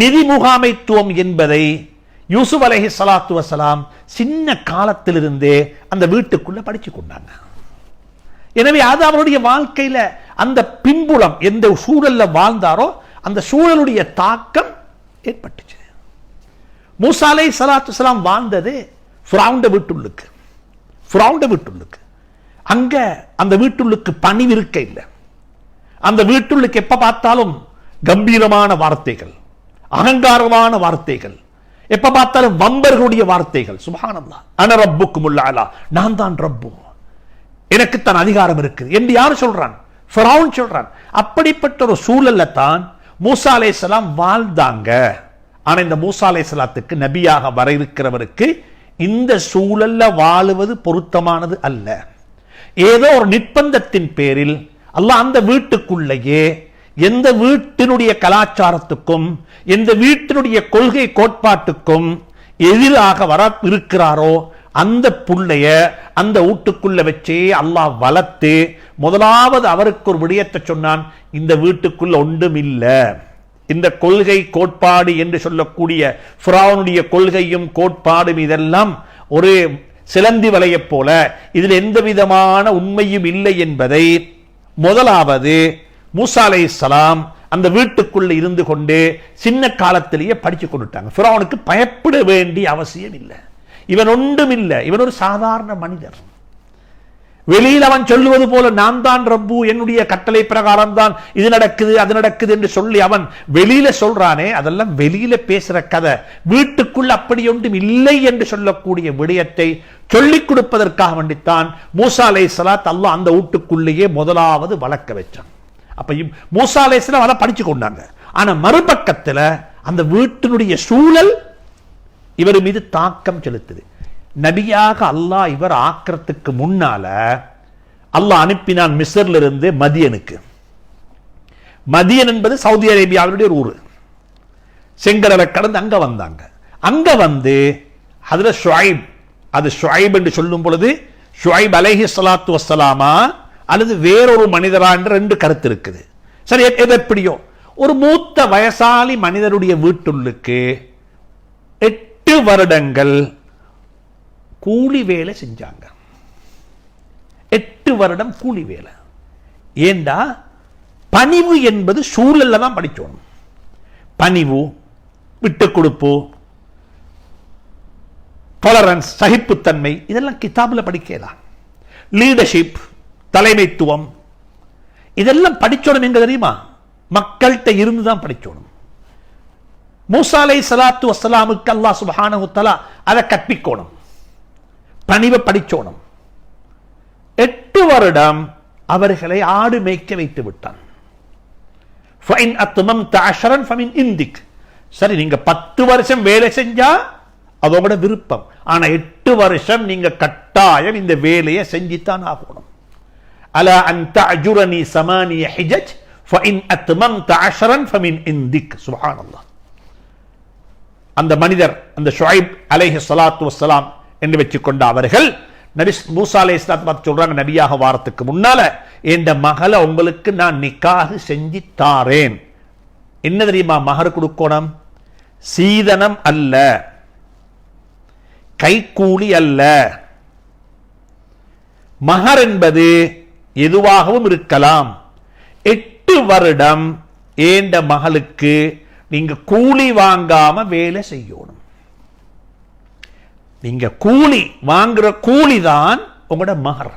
நிதி முகாமைத்துவம் என்பதை யூசுப் அலைஹிஸ்ஸலாத்து வஸலாம் சின்ன காலத்திலிருந்தே அந்த வீட்டுக்குள்ள படிச்சு கொண்டாங்க. எனவே அது அவருடைய வாழ்க்கையில அந்த பின்புலம் எந்த சூழல்ல வாழ்ந்தாரோ அந்த சூழலுடைய தாக்கம் ஏற்பட்டுச்சு. மூசா அலைஹிஸ்ஸலாத்து வஸலாம் வாழ்ந்தது ஃபிரௌன் வீட்டுள்ளுக்கு. அங்க அந்த வீட்டுள்ளுக்கு பணிவு இருக்க இல்லை. அந்த வீட்டுள்ளுக்கு எப்ப பார்த்தாலும் கம்பீரமான வார்த்தைகள், அகங்காரமான வார்த்தைகள், எப்ப பார்த்தாலும் வம்பர்களுடைய வார்த்தைகள். சுப்ஹானல்லாஹ், அன ரப்புக்குமுல் அலா, நான் தான் ரப்பு, எனக்குத்தான் அதிகாரம் இருக்குது என்று யார் சொல்றான்? ஃபிரௌன் சொல்றான். அப்படிப்பட்ட ஒரு சூழல்ல தான் மூசா அலைஹிஸ்ஸலாம் வாழ்ந்தாங்க. ஆனா இந்த மூசா அலைஹிஸ்ஸலாத்துக்கு நபியாக வர இருக்கிறவருக்கு இந்த சூழல்ல வாழுவது பொருத்தமானது அல்ல. ஏதோ ஒரு நிர்பந்தத்தின் பேரில் அல்லாஹ் அந்த வீட்டுக்குள்ளேயே எந்த வீட்டினுடைய கலாச்சாரத்துக்கும் எந்த வீட்டினுடைய கொள்கை கோட்பாட்டுக்கும் எதிராக வர இருக்கிறாரோ அந்த புள்ளைய அந்த வீட்டுக்குள்ள வச்சே அல்லாஹ் வளர்த்து முதலாவது அவருக்கு ஒரு விடயத்தை சொன்னான். இந்த வீட்டுக்குள்ள ஒன்றும் இல்லை. இந்த கொள்கை கோட்பாடு என்று சொல்லக்கூடிய ஃபிரௌனுடைய கொள்கையும் கோட்பாடும் இதெல்லாம் ஒரு சிலந்தி வலையை போல, இதில் எந்த விதமான உண்மையும் இல்லை என்பதை முதலாவது மூசா அலைஹிஸ்ஸலாம் அந்த வீட்டுக்குள்ள இருந்து கொண்டு சின்ன காலத்திலேயே படிச்சு கொண்டுட்டாங்க. ஃபிரௌனுக்கு பயப்பட வேண்டிய அவசியம் இல்லை. இவன் ஒன்றும் இல்லை, இவன் ஒரு சாதாரண மனிதர். வெளியில் அவன் சொல்லுவது போல நான் தான் ரப்பு, என்னுடைய கட்டளை பிரகாரம் தான் இது நடக்குது அது நடக்குது என்று சொல்லி அவன் வெளியில சொல்றானே, அதெல்லாம் வெளியில பேசுற கதை. வீட்டுக்குள்ள அப்படி ஒன்றும் இல்லை என்று சொல்லக்கூடிய விடயத்தை சொல்லிக் கொடுப்பதற்காக வேண்டித்தான் மூசா அலைஹிஸ்ஸலாத் அல்லாஹ் அந்த வீட்டுக்குள்ளேயே முதலாவது வளர்க்க வச்சான். அப்ப மூசா அலைஹிஸ்ஸலாம் அதை படிச்சு கொண்டாங்க. ஆனா மறுபக்கத்துல அந்த வீட்டினுடைய சூழல் இவர் மீது தாக்கம் செலுத்துது. நபியாக அல்லாஹ் இவர் ஆக்கிறதுக்கு முன்னால அல்லாஹ் அனுப்பினான் மிஸ்ர்ல இருந்து மதியனுக்கு. மதியன் என்பது சவுதி அரேபியாவுடைய ஒரு ஊர். செங்கடலை கடந்து அங்க வந்தாங்க. அங்க வந்து அதுல ஷுஐப், அது ஷுஐப் என்று சொல்லும் பொழுது ஷுஐப் அலைஹிஸ்ஸலாத்து வஸ்ஸலாமா அல்லது வேறொரு மனிதரா என்று ரெண்டு கருத்து இருக்குது. சரி, எது எப்படியோ ஒரு மூத்த வயசாலி மனிதருடைய வீட்டுள்ளுக்கு 8 வருடங்கள் கூலி வேலை செஞ்சாங்க. 8 வருடம் கூலி வேலை. ஏண்டா பணிவு என்பது சூழல்ல தான் படிச்சோம். பணிவு, விட்டு கொடுப்பு, டாலரன்ஸ், சகிப்புத்தன்மை, இதெல்லாம் கிதாபில் படிக்கலாம். லீடர்ஷிப், தலைமைத்துவம், இதெல்லாம் படிச்சோம். எங்க தெரியுமா? மக்கள்கிட்ட இருந்து தான் படிச்சோம். மூசா அலைஹிஸ்ஸலாத்து வஸ்ஸலாமுக்கு அல்லாஹ் சுப்ஹானஹு வ தஆலா அதை கற்பிக்கணும், பணிவை படிச்சோணும். 8 வருடம் அவர்களை ஆடு மேய்க்க வைத்து விட்டான். ஃபைன் அத்மம்த 10 ஃபமின் இந்திக். சரி, நீங்க 10 வருஷம் வேலை செஞ்சா அதோட விருப்பம். ஆனா 8 வருஷம் நீங்க கட்டாயம் இந்த வேலையை செஞ்சுத்தான் ஆகணும். அலா அன் தஅஜுரனி 8 ஹிஜஜ் ஃபைன் அத்மம்த 10 ஃபமின் இந்திக். சுப்ஹானல்லாஹ். அந்த மனிதர், அந்த ஷுஐப் அலைஹிஸ்ஸலாத்து வஸ்ஸலாம் என்று வச்சுக்கொண்ட அவர்கள் நபி மூசா அலைஹிஸ்ஸலாத்து பார்த்து சொல்றாங்க, நபியாக வாரத்துக்கு முன்னால என்ற மகளை உங்களுக்கு நான் நிக்காஹ் செஞ்சு தாரேன். என்ன தெரியுமா மகர் கொடுக்கணும்? சீதனம் அல்ல, கைக்கூலி அல்ல. மகர் என்பது எதுவாகவும் இருக்கலாம். 8 வருடம் ஏண்ட மகளுக்கு நீங்க கூலி வாங்காம வேலை செய்யணும். நீங்க கூலி வாங்குற கூலி தான் உங்களோட மகர்.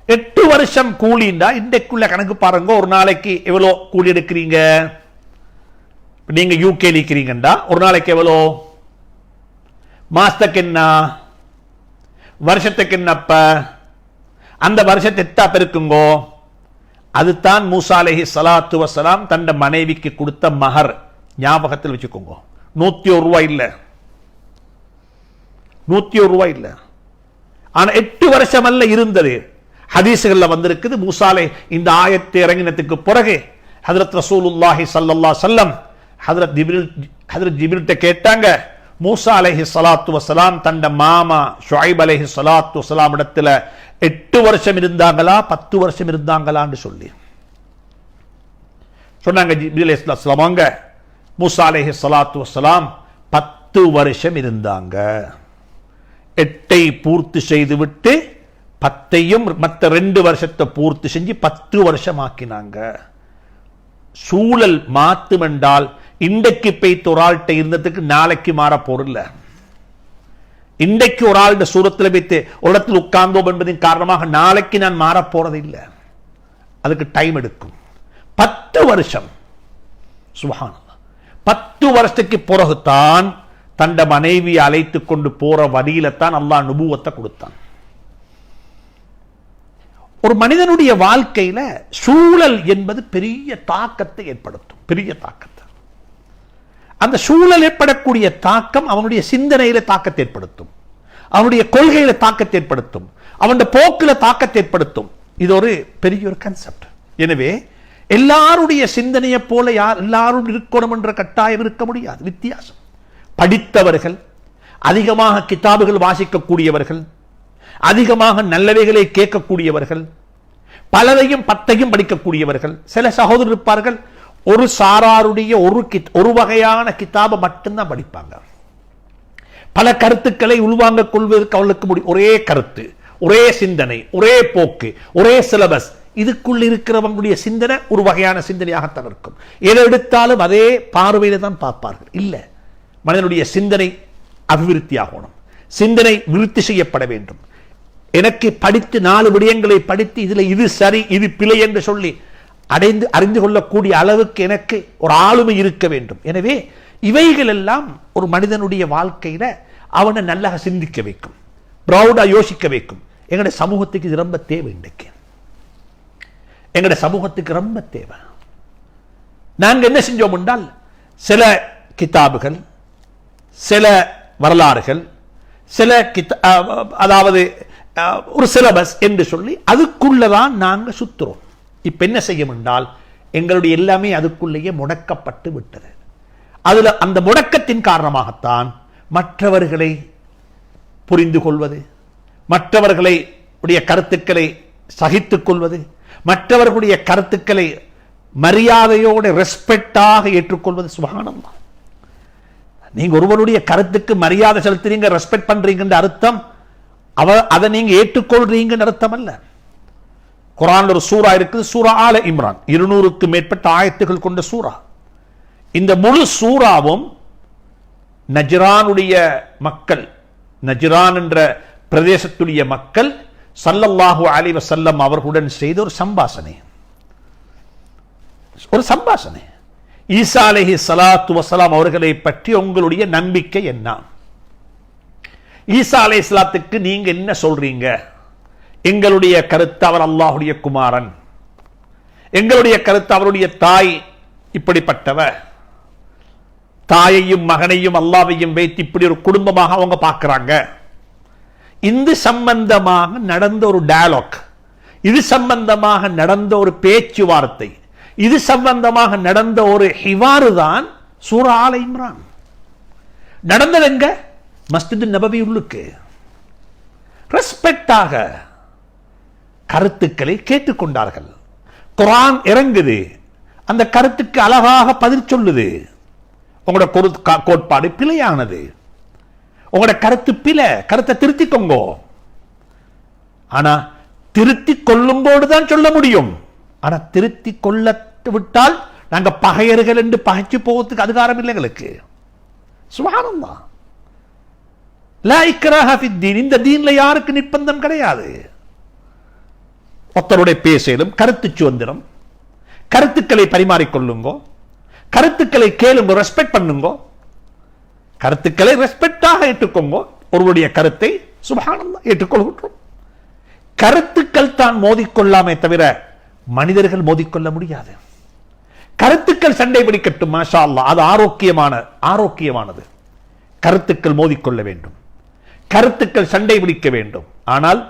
8 வருஷம் கூலிண்டா இன்றைக்குள்ள கணக்கு பாருங்க. ஒரு நாளைக்கு எவ்வளோ கூலி எடுக்கிறீங்க? நீங்க யூகே இருக்கிறீங்கண்டா ஒரு நாளைக்கு எவ்வளோ? மாசத்துக்கு என்ன, வருஷத்துக்கு என்னப்ப? அந்த வருஷத்தை எத்தா பெருக்குங்கோ. அதுதான் மூசா அலைஹிஸ்ஸலாத்து வஸ்ஸலாம் தன் மனைவிக்கு கொடுத்த மகர். ஞாபகத்தில் வச்சுக்கோங்க. 101 ரூபாய் இல்லை, 101 ரூபாய் இல்லை. ஆனா 8 வருஷம் அல்ல இருந்தது. ஹதீஸ்கள்ல வந்திருக்குது. மூசாலே இந்த ஆயத்தை இறங்கினதுக்கு பிறகு ஹஜ்ரத் ரசூலுல்லாஹி ஸல்லல்லாஹு அலைஹி வஸல்லம் ஹஜ்ரத் ஜிப்ரீல்ட்ட கேட்டாங்க, மூசா அலைஹி ஸலாத்து வஸலாம் தண்ட மாமா ஷுஐப் அலைஹி ஸலாத்து வஸலாம் இடத்துல 8 வருஷம் இருந்தாங்களா 10 வருஷம் இருந்தாங்களான்னு சொல்லி சொன்னாங்க. ஜிப்ரீல் அலைஹிஸ்ஸலாம் அவங்க மூசா அலைஹி ஸலாத்து வஸலாம் 10 வருஷம் இருந்தாங்க. 8ஐ பூர்த்தி செய்து விட்டு 10ஐயும் மற்ற 2 வருஷத்தை பூர்த்தி செஞ்சு 10 வருஷம் ஆக்கினாங்க. சூழல் மாத்தும் என்றால் இன்றைக்கு பெய்த ஒரு ஆள்கிட்ட இருந்ததுக்கு நாளைக்கு மாற பொருள். இன்றைக்கு ஒரு ஆளுடைய சூரத்தில் வைத்து ஒரு இடத்தில் உட்கார்ந்தோம் என்பதன் காரணமாக நாளைக்கு நான் மாற போறது இல்லை. அதுக்கு டைம் எடுக்கும். 10 வருஷம். சுப்ஹானல்லாஹ். 10 வருஷத்துக்கு பிறகுதான் தண்ட மனைவியை அழைத்து கொண்டு போற வழியில தான் அல்லாஹ் நுபுவத்தை கொடுத்தான். ஒரு மனிதனுடைய வாழ்க்கையில சூழல் என்பது பெரிய தாக்கத்தை ஏற்படுத்தும். பெரிய தாக்கத்தை. அந்த சூழல் ஏற்படக்கூடிய தாக்கம் அவனுடைய சிந்தனையில தாக்கத்தை ஏற்படுத்தும், அவனுடைய கொள்கையில தாக்கத்தை ஏற்படுத்தும், அவனுடைய போக்கில தாக்கத்தை ஏற்படுத்தும். இது ஒரு பெரிய ஒரு கான்செப்ட். எனவே எல்லாருடைய சிந்தனையை போல எல்லாரும் இருக்கணும் என்ற கட்டாயம் இருக்க முடியாது. வித்தியாசம். படித்தவர்கள், அதிகமாக கிதாபுகள் வாசிக்கக்கூடியவர்கள், அதிகமாக நல்லவைகளை கேட்கக்கூடியவர்கள், பலரையும் 10ஐயும் படிக்கக்கூடியவர்கள். சில சகோதரர் இருப்பார்கள், ஒரு சாராருடைய ஒரு வகையான கிதாபை மட்டும்தான் படிப்பாங்க. பல கருத்துக்களை உள்வாங்க கொள்வதற்கு அவளுக்கு முடியும். ஒரே கருத்து, ஒரே சிந்தனை, ஒரே போக்கு, ஒரே சிலபஸ். இதுக்குள் இருக்கிறவங்களுடைய சிந்தனை ஒரு வகையான சிந்தனையாகத்தான் இருக்கும். எதை எடுத்தாலும் அதே பார்வையில தான் பார்ப்பார்கள். இல்ல, மனிதனுடைய சிந்தனை அபிவிருத்தி ஆகணும், சிந்தனை விருத்தி செய்யப்பட வேண்டும். எனக்கு படித்து 4 விடயங்களை படித்து இதுல இது சரி இது பிழை என்று சொல்லி அறிந்து கொள்ளக்கூடிய அளவுக்கு எனக்கு ஒரு ஆளுமை இருக்க வேண்டும். எனவே இவைகள் எல்லாம் ஒரு மனிதனுடைய வாழ்க்கையில அவனை நல்லா சிந்திக்க வைக்கும், ப்ரௌடா யோசிக்க வைக்கும். எங்களுடைய சமூகத்துக்கு இது ரொம்ப தேவை. இன்றைக்கு எங்களுடைய சமூகத்துக்கு ரொம்ப தேவை. நாங்கள் என்ன செஞ்சோம் என்றால், சில கிதாபுகள், சில வரலாறுகள், சில அதாவது ஒரு சிலபஸ் என்று சொல்லி அதுக்குள்ளதான் நாங்கள் சுத்துறோம். இப்ப என்ன செய்யும் என்றால், எங்களுடைய எல்லாமே அதுக்குள்ளேயே முடக்கப்பட்டு விட்டது. அதுல அந்த முடக்கத்தின் காரணமாகத்தான் மற்றவர்களை புரிந்து கொள்வது, மற்றவர்களை உடைய கருத்துக்களை சகித்துக் கொள்வது, மற்றவர்களுடைய கருத்துக்களை மரியாதையோடு ரெஸ்பெக்டாக ஏற்றுக்கொள்வது. சுப்ஹானல்லாஹ். நீங்க ஒருவருடைய கருத்துக்கு மரியாதை செலுத்துறீங்க, ரெஸ்பெக்ட் பண்றீங்கன்ற அர்த்தம் அதை நீங்க ஏற்றுக்கொள்றீங்கன்னு அர்த்தம் அல்ல. குர்ஆன்ல ஒரு சூரா இருக்குது, சூரா ஆல இம்ரான். 200க்கு மேற்பட்ட ஆயத்துகள் கொண்ட சூரா. இந்த முழு சூராவும் நஜ்ரானுடைய மக்கள், நஜ்ரான் என்ற பிரதேசத்துடைய மக்கள் ஸல்லல்லாஹு அலைஹி வஸல்லம் அவர்களுடன் செய்த ஒரு சம்பாஷணை. ஈசா அலைஹி ஸலாத்து வஸலாம் அவர்களை பற்றி உங்களுடைய நம்பிக்கை என்ன? ஈசா அலைஹிஸ்ஸலாத்துக்கு நீங்க என்ன சொல்றீங்க? எங்களுடைய கருத்து அவர் அல்லாஹ்வுடைய குமாரன், எங்களுடைய கருத்து அவருடைய தாய் இப்படிப்பட்டவர், தாயையும் மகனையும் அல்லாஹ்வையும் வைத்து இப்படி ஒரு குடும்பமாக அவங்க பார்க்கிறாங்க. இது சம்பந்தமாக நடந்த ஒரு டயலாக், இது சம்பந்தமாக நடந்த ஒரு பேச்சுவார்த்தை, இது சம்பந்தமாக நடந்த ஒரு ஹிவாரு தான் சூரா ஆல இம்ரான். நடந்தது எங்க? மஸ்ஜித் நபவி உள்ளுக்கு. ரெஸ்பெக்டாக கருத்துக்களை கேட்டுக்கொண்டார்கள். குர்ஆன் இறங்குது, அந்த கருத்துக்கு அழகாக பதில் சொல்லுது. உங்களோட கோட்பாடு பிழையானது, உங்களோட கருத்து பிழை, கருத்தை திருத்திக்கோங்க. ஆனா திருத்தி கொள்ளும்போது தான் சொல்ல முடியும். ஆனா திருத்தி கொள்ள விட்டால் நாங்க பகையர்கள் என்று பகைச்சு போவதுக்கு அதிகாரம் இல்லை எங்களுக்கு. சுப்ஹானல்லாஹ். லா இக்ராஹ ஃபித்தீன். இந்த தீன்ல யாருக்கு நிர்பந்தம் கிடையாது. ஒருத்தருடைய பேசலும் கருத்து சுதந்திரம், கருத்துக்களை பரிமாறிக்கொள்ளுங்க, கருத்துக்களை கேளுங்க, ரெஸ்பெக்ட் பண்ணுங்க, கருத்துக்களை ரெஸ்பெக்டாக ஏற்றுக்கோங்க. ஒருவருடைய கருத்தை சுப்ஹானல்லாஹ் ஏற்றுக்கொள்கிறோம். கருத்துக்கள் தான் மோதிக்கொள்ளாமே தவிர மனிதர்கள் மோதிக்கொள்ள முடியாது. கருத்துக்கள் சண்டை பிடிக்கட்டும், மாஷா அல்லாஹ், அது ஆரோக்கியமானது. கருத்துக்கள் மோதிக்கொள்ள வேண்டும், கருத்துக்கள் சண்டை பிடிக்க வேண்டும். ஆனால்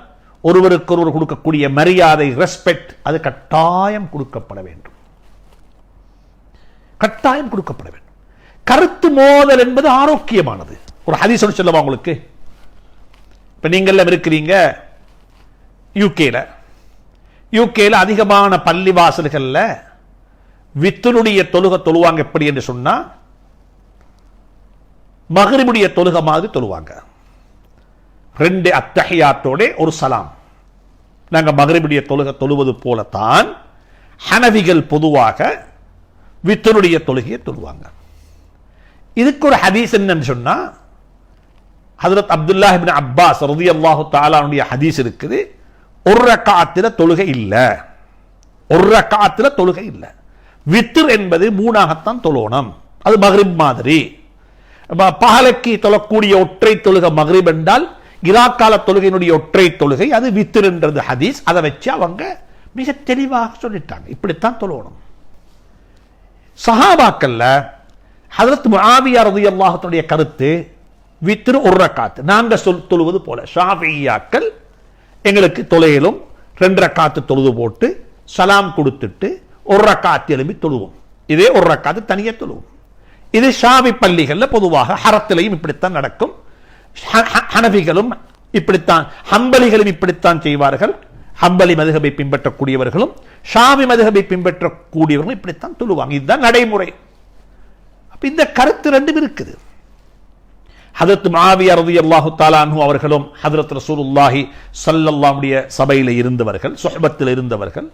ஒருவருக்கொருவர் கொடுக்கக்கூடிய மரியாதை, ரெஸ்பெக்ட், அது கட்டாயம் கொடுக்கப்பட வேண்டும். கட்டாயம் கொடுக்கப்பட வேண்டும். கருத்து மோதல் என்பது ஆரோக்கியமானது. ஒரு ஹதீஸ் சொல்லவா உங்களுக்கு? இப்ப நீங்க இருக்கிறீங்க யூகேல அதிகமான பள்ளிவாசல்கள்ல வித்ருடைய தொழுவாங்க. எப்படி என்று சொன்னா மக்ரிபுடைய தொழுகை மாதிரி தொழுவாங்க. 2 அத்தஹியாத்தோட ஒரு சலாம். நாங்க மக்ரிபுடைய தொழுவது போலத்தான் ஹனவிகள் பொதுவாக வித்ருடைய தொழுகையை தொழுவாங்க. இதுக்கு ஒரு ஹதீஸ் என்னன்னு சொன்னா, ஹஜ்ரத் அப்துல்லாஹ் இப்னு அப்பாஸ் ரலியல்லாஹு தஆலா அன்ஹுடைய ஹதீஸ் இருக்குது. ஒரு ரக்காத்துல தொழுகை இல்ல. வித்ர் என்பது 3ஆகத்தான் தொழணும். அது மக்ரிப் மாதிரி. பகலுக்கு தொழக்கூடிய ஒற்றை தொழுகை மக்ரிப் என்றால் இராக்கால தொழுகையினுடைய ஒற்றை தொழுகை அது வித்ர் என்றது ஹதீஸ். அதை வச்சு அவங்க மிக தெளிவாக சொல்லிட்டாங்க, இப்படித்தான் தொழணும். சஹாபாக்கள்ல ஹஜ்ரத் முஆவியா ரலியல்லாஹு அன்ஹுடைய கருத்து வித்ர் ஒரு ரக்காத். நாங்க தொழுவது போல ஷாஃபிஈயாக்கள் எங்களுக்கு தொலையிலும் 2 ரக்காத்து தொழுது போட்டு சலாம் கொடுத்துட்டு ஒரு ரக்காத்து எழுப்பி தொழுவோம். இதே ஒரு ரக்காத்து தனியே தொழுவோம். இது ஷாஃபி பள்ளிகள்ல பொதுவாக ஹரத்திலையும் இப்படித்தான் நடக்கும். ஹனபிகளும் இப்படித்தான், ஹம்பலிகளும் இப்படித்தான் செய்வார்கள். ஹம்பலி மதுஹபை பின்பற்றக்கூடியவர்களும் ஷாஃபி மதுஹபை பின்பற்றக்கூடியவர்களும் இப்படித்தான் தொழுவாங்க. இதுதான் நடைமுறை. அப்ப இந்த கருத்து ரெண்டும் இருக்குது. ஹஜ்ரத் முஆவியா ரலியல்லாஹு தஆலா அன்ஹு அவர்களும் ஹஜ்ரத் ரசூலுல்லாஹி ஸல்லல்லாஹு அலைஹி சபையில இருந்தவர்கள், சுஹபத்தில் இருந்தவர்கள்.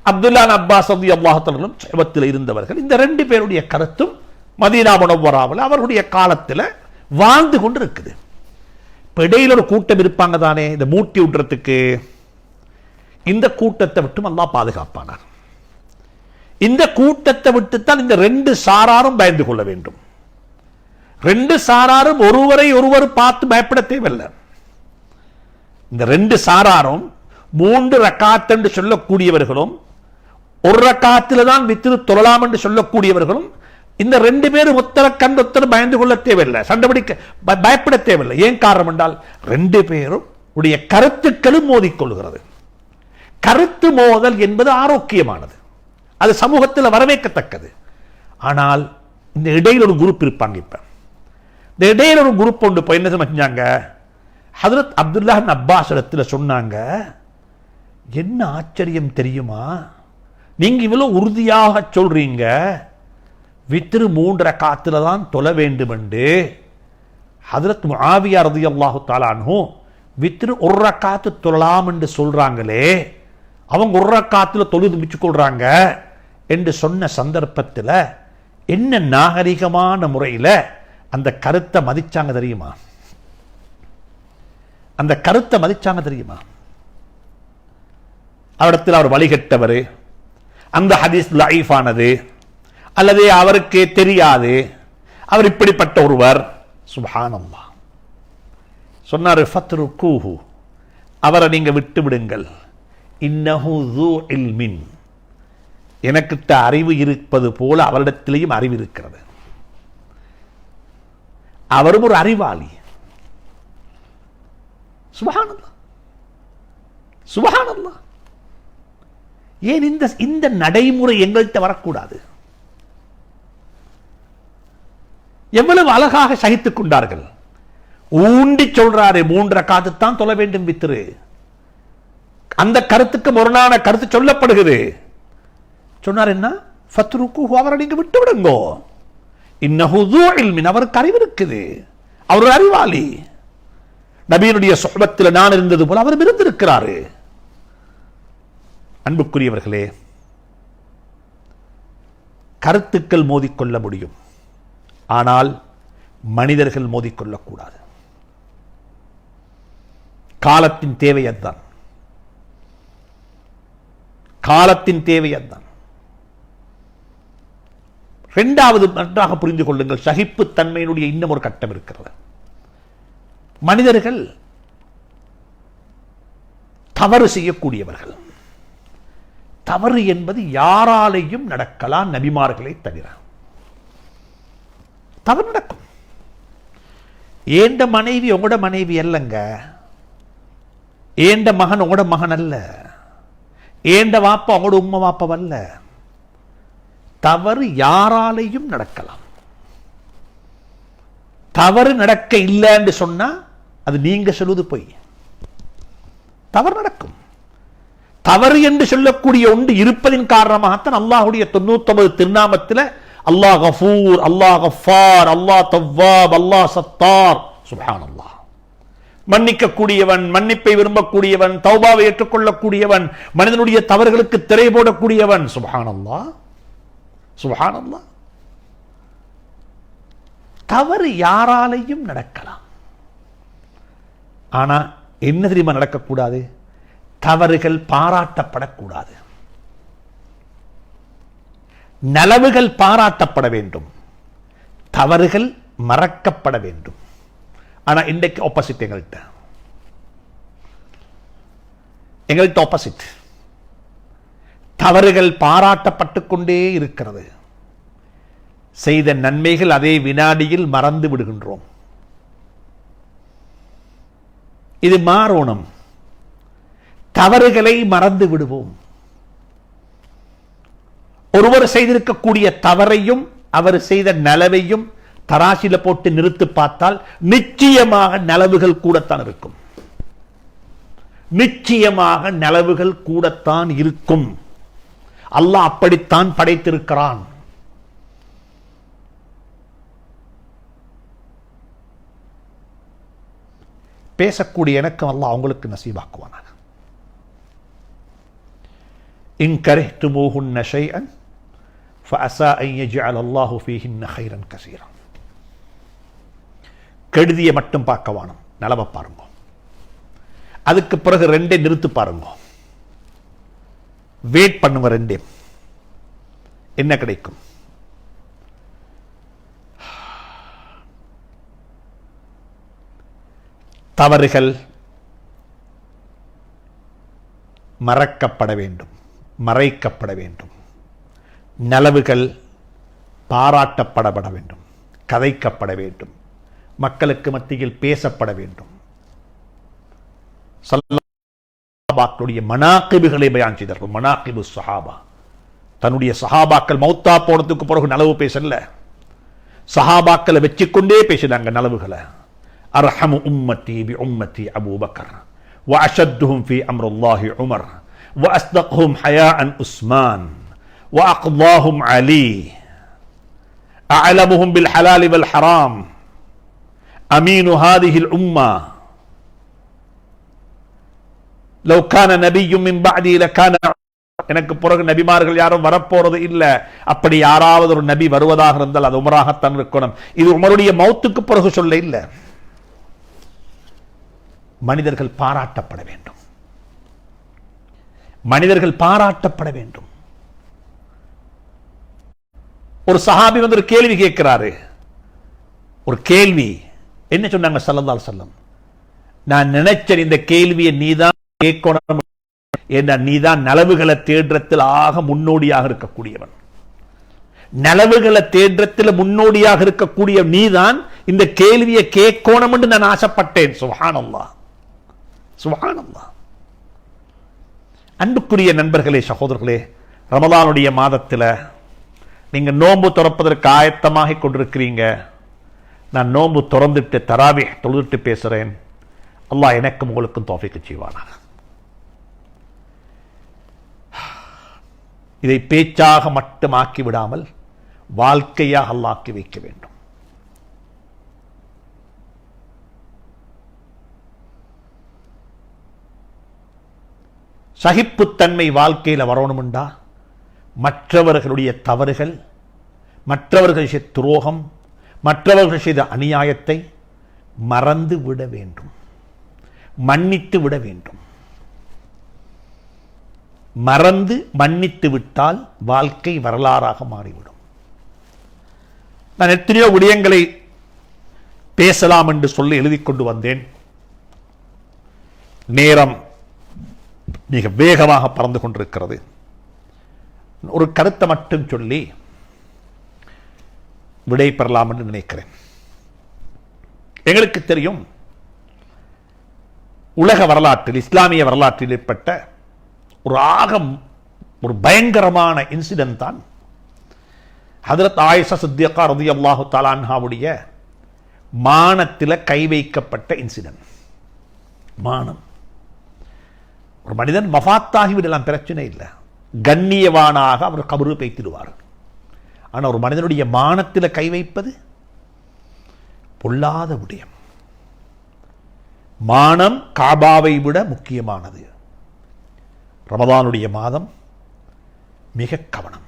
அப்துல்லாஹ் இப்னு அப்பாஸ் ரலியல்லாஹு தஆலா சுஹபத்தில் இருந்தவர்கள். இந்த 2 பேருடைய கருத்தும் மதீனா முனவ்வராவில் அவர்களுடைய காலத்தில் வாழ்ந்து கொண்டு இருக்குது. இப்ப இடையில ஒரு கூட்டம் இருப்பாங்க தானே, இந்த மூட்டி விடுறதுக்கு. இந்த கூட்டத்தை விட்டு அல்லாஹ் பாதுகாப்பானார். இந்த கூட்டத்தை விட்டுத்தான் இந்த 2 சாராரும் பயந்து கொள்ள வேண்டும். 2 சாராரும் ஒருவரை ஒருவர் பார்த்து பயப்பட தேவையில்லை. இந்த 2 சாராரும் 3 ரக்காத் என்று சொல்லக்கூடியவர்களும் 1 ரக்காத்தில் தான் வித்ரு தொழலாம் என்று சொல்லக்கூடியவர்களும் இந்த 2 பேரும் ஒத்தர கண்டு ஒத்தர பயந்து கொள்ள தேவையில்லை, சண்டைபிடிக்க பயப்பட தேவையில்லை. ஏன் காரணம் என்றால் 2 பேரும் உடைய கருத்துக்களும் மோதிக்கொள்கிறது. கருத்து மோதல் என்பது ஆரோக்கியமானது, அது சமூகத்தில் வரவேற்கத்தக்கது. ஆனால் இந்த இடையில் ஒரு குரூப் இருப்பாங்க. இப்ப இந்த இடையில ஒரு குரூப் ஒன்று போய் என்ன செஞ்சாங்க, ஹஜ்ரத் அப்துல்லாஹ் இப்னு அப்பாஸ் இடத்துல சொன்னாங்க, என்ன ஆச்சரியம் தெரியுமா, நீங்க இவ்வளவு உறுதியாக சொல்றீங்க வித்ரு 3 ரக்காத்துல தான் தொழ வேண்டும் என்று. ஹஜ்ரத் முஆவியா ரலியல்லாஹு தஆலா அன்ஹு வித்ரு 1 ரக்காத்து தொழலாம் என்று சொல்றாங்களே, அவங்க 1 ரக்காத்துல தொழுது மிச்சு கொள்றாங்க என்று சொன்ன சந்தர்ப்பத்தில் என்ன நாகரிகமான முறையில் அந்த கருத்தை மதிச்சாங்க தெரியுமா? அந்த கருத்தை மதிச்சாங்க தெரியுமா? அவரிடத்தில் அவர் வழிகட்டவர், அந்த ஹதீஸ் லைஃபானது, அல்லது அவருக்கு தெரியாது, அவர் இப்படிப்பட்ட ஒருவர். சுப்ஹானல்லாஹ் சொன்னார், ஃபத்ருக்கூஹு, அவரை நீங்க விட்டு விடுங்கள். இன்னஹு ஸூ இல்மின், எனக்கிட்ட அறிவு இருப்பது போல அவரிடத்திலேயும் அறிவு இருக்கிறது. அவரும் ஒரு அறிவாளி. சுப்ஹானல்லாஹ் சுப்ஹானல்லாஹ். ஏன் இந்த நடைமுறை எங்கள்கிட்ட வரக்கூடாது? எவ்வளவு அழகாக சகித்துக் கொண்டார்கள். ஊண்டி சொல்றாரு 3 ரக்காத்து தான் தொழ வேண்டும் வித்ரு. அந்த கருத்துக்கு முரணான கருத்து சொல்லப்படுகிறது. சொன்னார் என்ன, ஃபத்ருக்கூஹு, அவரை நீங்க விட்டு விடுங்கோ. இன்னஹு ஸூ இல்மின், அவருக்கு அறிவு இருக்குது, அவர் ஒரு அறிவாளி. நபியினுடைய சுஹபத்தில் நான் இருந்தது போல அவர் இருந்திருக்கிறாரு. அன்புக்குரியவர்களே, கருத்துக்கள் மோதிக்கொள்ள முடியும், ஆனால் மனிதர்கள் மோதிக்கொள்ளக்கூடாது. காலத்தின் தேவை அதுதான். காலத்தின் தேவை அதுதான். இரண்டாவது, நன்றாக புரிந்து கொள்ளுங்கள், சகிப்புத்தன்மையினுடைய இன்னும் ஒரு கட்டம் இருக்கிறது. மனிதர்கள் தவறு செய்யக்கூடியவர்கள். தவறு என்பது யாராலையும் நடக்கலாம், நபிமார்களை தவிர. தவறு நடக்கும். ஏண்ட மனைவி உங்களோட மனைவி அல்லங்க, ஏண்ட மகன் உங்களோட மகன் அல்ல, ஏண்ட வாப்பா உங்களோட உம்மை வாப்பவல்ல. தவறு யாராலையும் நடக்கலாம். தவறு நடக்க இல்லைன்னு சொன்னா அது நீங்க சொல்லுவது பொய். தவறு நடக்கும். தவறு என்று சொல்லக்கூடிய ஒன்று இருப்பதின் காரணமாகத்தான் அல்லாஹ்வுடைய 99 திருநாமத்தில் அல்லாஹ் கஃபூர், அல்லாஹ் கஃபார், அல்லாஹ் தவ்வாப், அல்லாஹ் சத்தார். சுப்ஹானல்லாஹ். மன்னிக்கக்கூடியவன், மன்னிப்பை விரும்பக்கூடியவன், தௌபாவை ஏற்றுக்கொள்ளக்கூடியவன், மனிதனுடைய தவறுகளுக்கு திரை போடக்கூடியவன். சுப்ஹானல்லாஹ், சுப்ஹானல்லாஹ். தவறு யாராலையும் நடக்கலாம். ஆனா என்ன தெரியுமா நடக்கக்கூடாது? தவறுகள் பாராட்டப்படக்கூடாது. நலவுகள் பாராட்டப்பட வேண்டும், தவறுகள் மறக்கப்பட வேண்டும். ஆனா இன்றைக்கு ஆப்போசிட். எங்கள்கிட்ட ஆப்போசிட். தவறுகள் பாராட்டப்பட்டு கொண்டே இருக்கிறது. செய்த நன்மைகள் அதே வினாடியில் மறந்து விடுகின்றோம். இது மாறணும். தவறுகளை மறந்து விடுவோம். ஒருவர் செய்திருக்கக்கூடிய தவறையும் அவர் செய்த நலவையும் தராசில போட்டு நிறுத்து பார்த்தால் நிச்சயமாக நலவுகள் கூடத்தான் இருக்கும். நிச்சயமாக நலவுகள் கூடத்தான் இருக்கும். அல்லாஹ் அப்படித்தான் படைத்திருக்கிறான். பேசக்கூடிய எனக்கும் அல்லாஹ் அவங்களுக்கு நசீபாக்குவானாக. இன் கரிஹ்துமூஹுன்ன ஷைஅன் ஃபஅஸா அன் யஜ்அல அல்லாஹு ஃபீஹின்ன கைரன் கஸீரா. கெடுதியை மட்டும் பார்க்க வேணும், நலவை பாருங்க. அதுக்கு பிறகு ரெண்டே நிறுத்து பாருங்க. வெயிட் பண்ணுங்க. ரெண்டே என்ன கிடைக்கும்? தவறுகள் மறக்கப்பட வேண்டும், மறைக்கப்பட வேண்டும். நலவுகள் பாராட்டப்பட வேண்டும், கதைக்கப்பட வேண்டும், மக்களுக்கு மத்தியில் பேசப்பட வேண்டும். சஹாபாக்களுடைய மனாகிபுகளை பயான் செய்தார்கள். மனாகிபு சஹாபா. தன்னுடைய சஹாபாக்கள் மௌத்தா போனதுக்கு பிறகு நலவு பேசல, சஹாபாக்களை வச்சுக்கொண்டே பேசினாங்க நலவுகளை. அர்ஹமு உம்மத்தி பி உம்மத்தி அபூ பக்கர் வ அஷத்துஹும் ஃபீ அம்ருல்லாஹி உமர் வ அஸ்தக்ஹும் ஹயாஅன் உஸ்மான் வ அக்தாஹும் அலி அஅலமுஹும் பில் ஹலாலி வல் ஹராம் அமீனு ஹாதிஹில் உம்மா லவ் கான நபிய்யும் மின் பஅதி லகான. எனக்கு பிறகு நபிமார்கள் யாரும் வரப்போறது இல்ல. அப்படி யாராவது ஒரு நபி வருவதாக இருந்தால் அது உமராகத்தான் இருக்கணும். இது உமருடைய மௌத்துக்கு பிறகு சொல்ல இல்ல. மனிதர்கள் பாராட்டப்பட வேண்டும், மனிதர்கள் பாராட்டப்பட வேண்டும். ஒரு சஹாபி வந்து ஒரு கேள்வி கேட்கிறாரு. ஒரு கேள்வி என்ன சொன்னாங்க ஸல்லல்லாஹு அலைஹி வஸல்லம்? நான் நினைச்சேன் இந்த கேள்வியை நீதான் கேட்கணும். ஏன்னா நீதான் நலவுகளை தேடுறத்தில் ஆக முன்னோடியாக இருக்கக்கூடியவன். நலவுகளை தேடுறத்தில் முன்னோடியாக இருக்கக்கூடிய நீதான் இந்த கேள்வியை கேட்கணும் என்று நான் ஆசைப்பட்டேன். சுப்ஹானல்லாஹ், சுப்ஹானல்லாஹ். அன்புக்குரிய நண்பர்களே, சகோதரர்களே, ரமலானுடைய மாதத்தில் நீங்க நோன்பு துறப்பதற்கு ஆயத்தமாக கொண்டிருக்கிறீங்க. நான் நோன்பு துறந்துட்டு தராவிஹ் தொழுதுட்டு பேசுறேன். அல்லாஹ் எனக்கும் உங்களுக்கும் தௌஃபீக் செய்வானாக. இதை பேச்சாக மட்டும் ஆக்கி விடாமல் வாழ்க்கையாக அல்லாஹ் ஆக்கி வைக்க வேண்டும். சகிப்புத்தன்மை வாழ்க்கையில் வரணும்டா மற்றவர்களுடைய தவறுகள், மற்றவர்கள் செய்த துரோகம், மற்றவர்கள் செய்த அநியாயத்தை மறந்து விட வேண்டும், மன்னித்து விட வேண்டும். மறந்து மன்னித்து விட்டால் வாழ்க்கை வரலாறாக மாறிவிடும். நான் எத்தனையோ விடயங்களை பேசலாம் என்று சொல்லி எழுதி கொண்டு வந்தேன். நேரம் மிக வேகமாக பறந்து கொண்டிருக்கிறது. ஒரு கருத்தை மட்டும் சொல்லி விடை பெறலாம் என்று நினைக்கிறேன். எங்களுக்கு தெரியும், உலக வரலாற்றில், இஸ்லாமிய வரலாற்றில் ஏற்பட்ட ஒரு பயங்கரமான இன்சிடென்ட் தான் ஹதரத் ஆயிஷா சித்திகா ரலியல்லாஹு தஆலா அன்ஹாவுடைய மானத்தில் கை வைக்கப்பட்ட இன்சிடென்ட். மானம். ஒரு மனிதன் மஃபாத்தாகி விடலாம், பிரச்சனை இல்லை, கண்ணியவானாக அவர் கபரு பேய்த்திடுவார். ஆனால் ஒரு மனிதனுடைய மானத்தில் கை வைப்பது பொல்லாத விடயம். மானம் காபாவை விட முக்கியமானது. ரமதானுடைய மாதம் மிக கவனம்.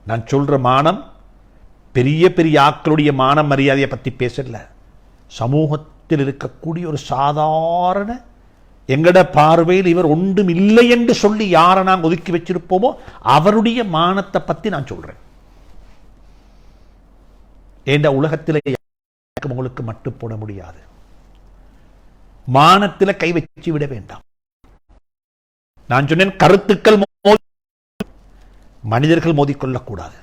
நான் சொல்ற மானம் பெரிய பெரிய ஆக்களுடைய மான மரியாதையை பற்றி பேசல. சமூகத்தில் இருக்கக்கூடிய ஒரு சாதாரண, எங்கட பார்வையில் இவர் ஒன்றும் இல்லை என்று சொல்லி யாரை நாங்கள் ஒதுக்கி வச்சிருப்போமோ அவருடைய மானத்தை பற்றி நான் சொல்றேன். ஏண்ட உலகத்தில் உங்களுக்கு மட்டு போட முடியாது. மானத்தில் கை வச்சு விட வேண்டாம். நான் சொன்னேன், கருத்துக்கள் மனிதர்கள் மோதிக்கொள்ளக்கூடாது.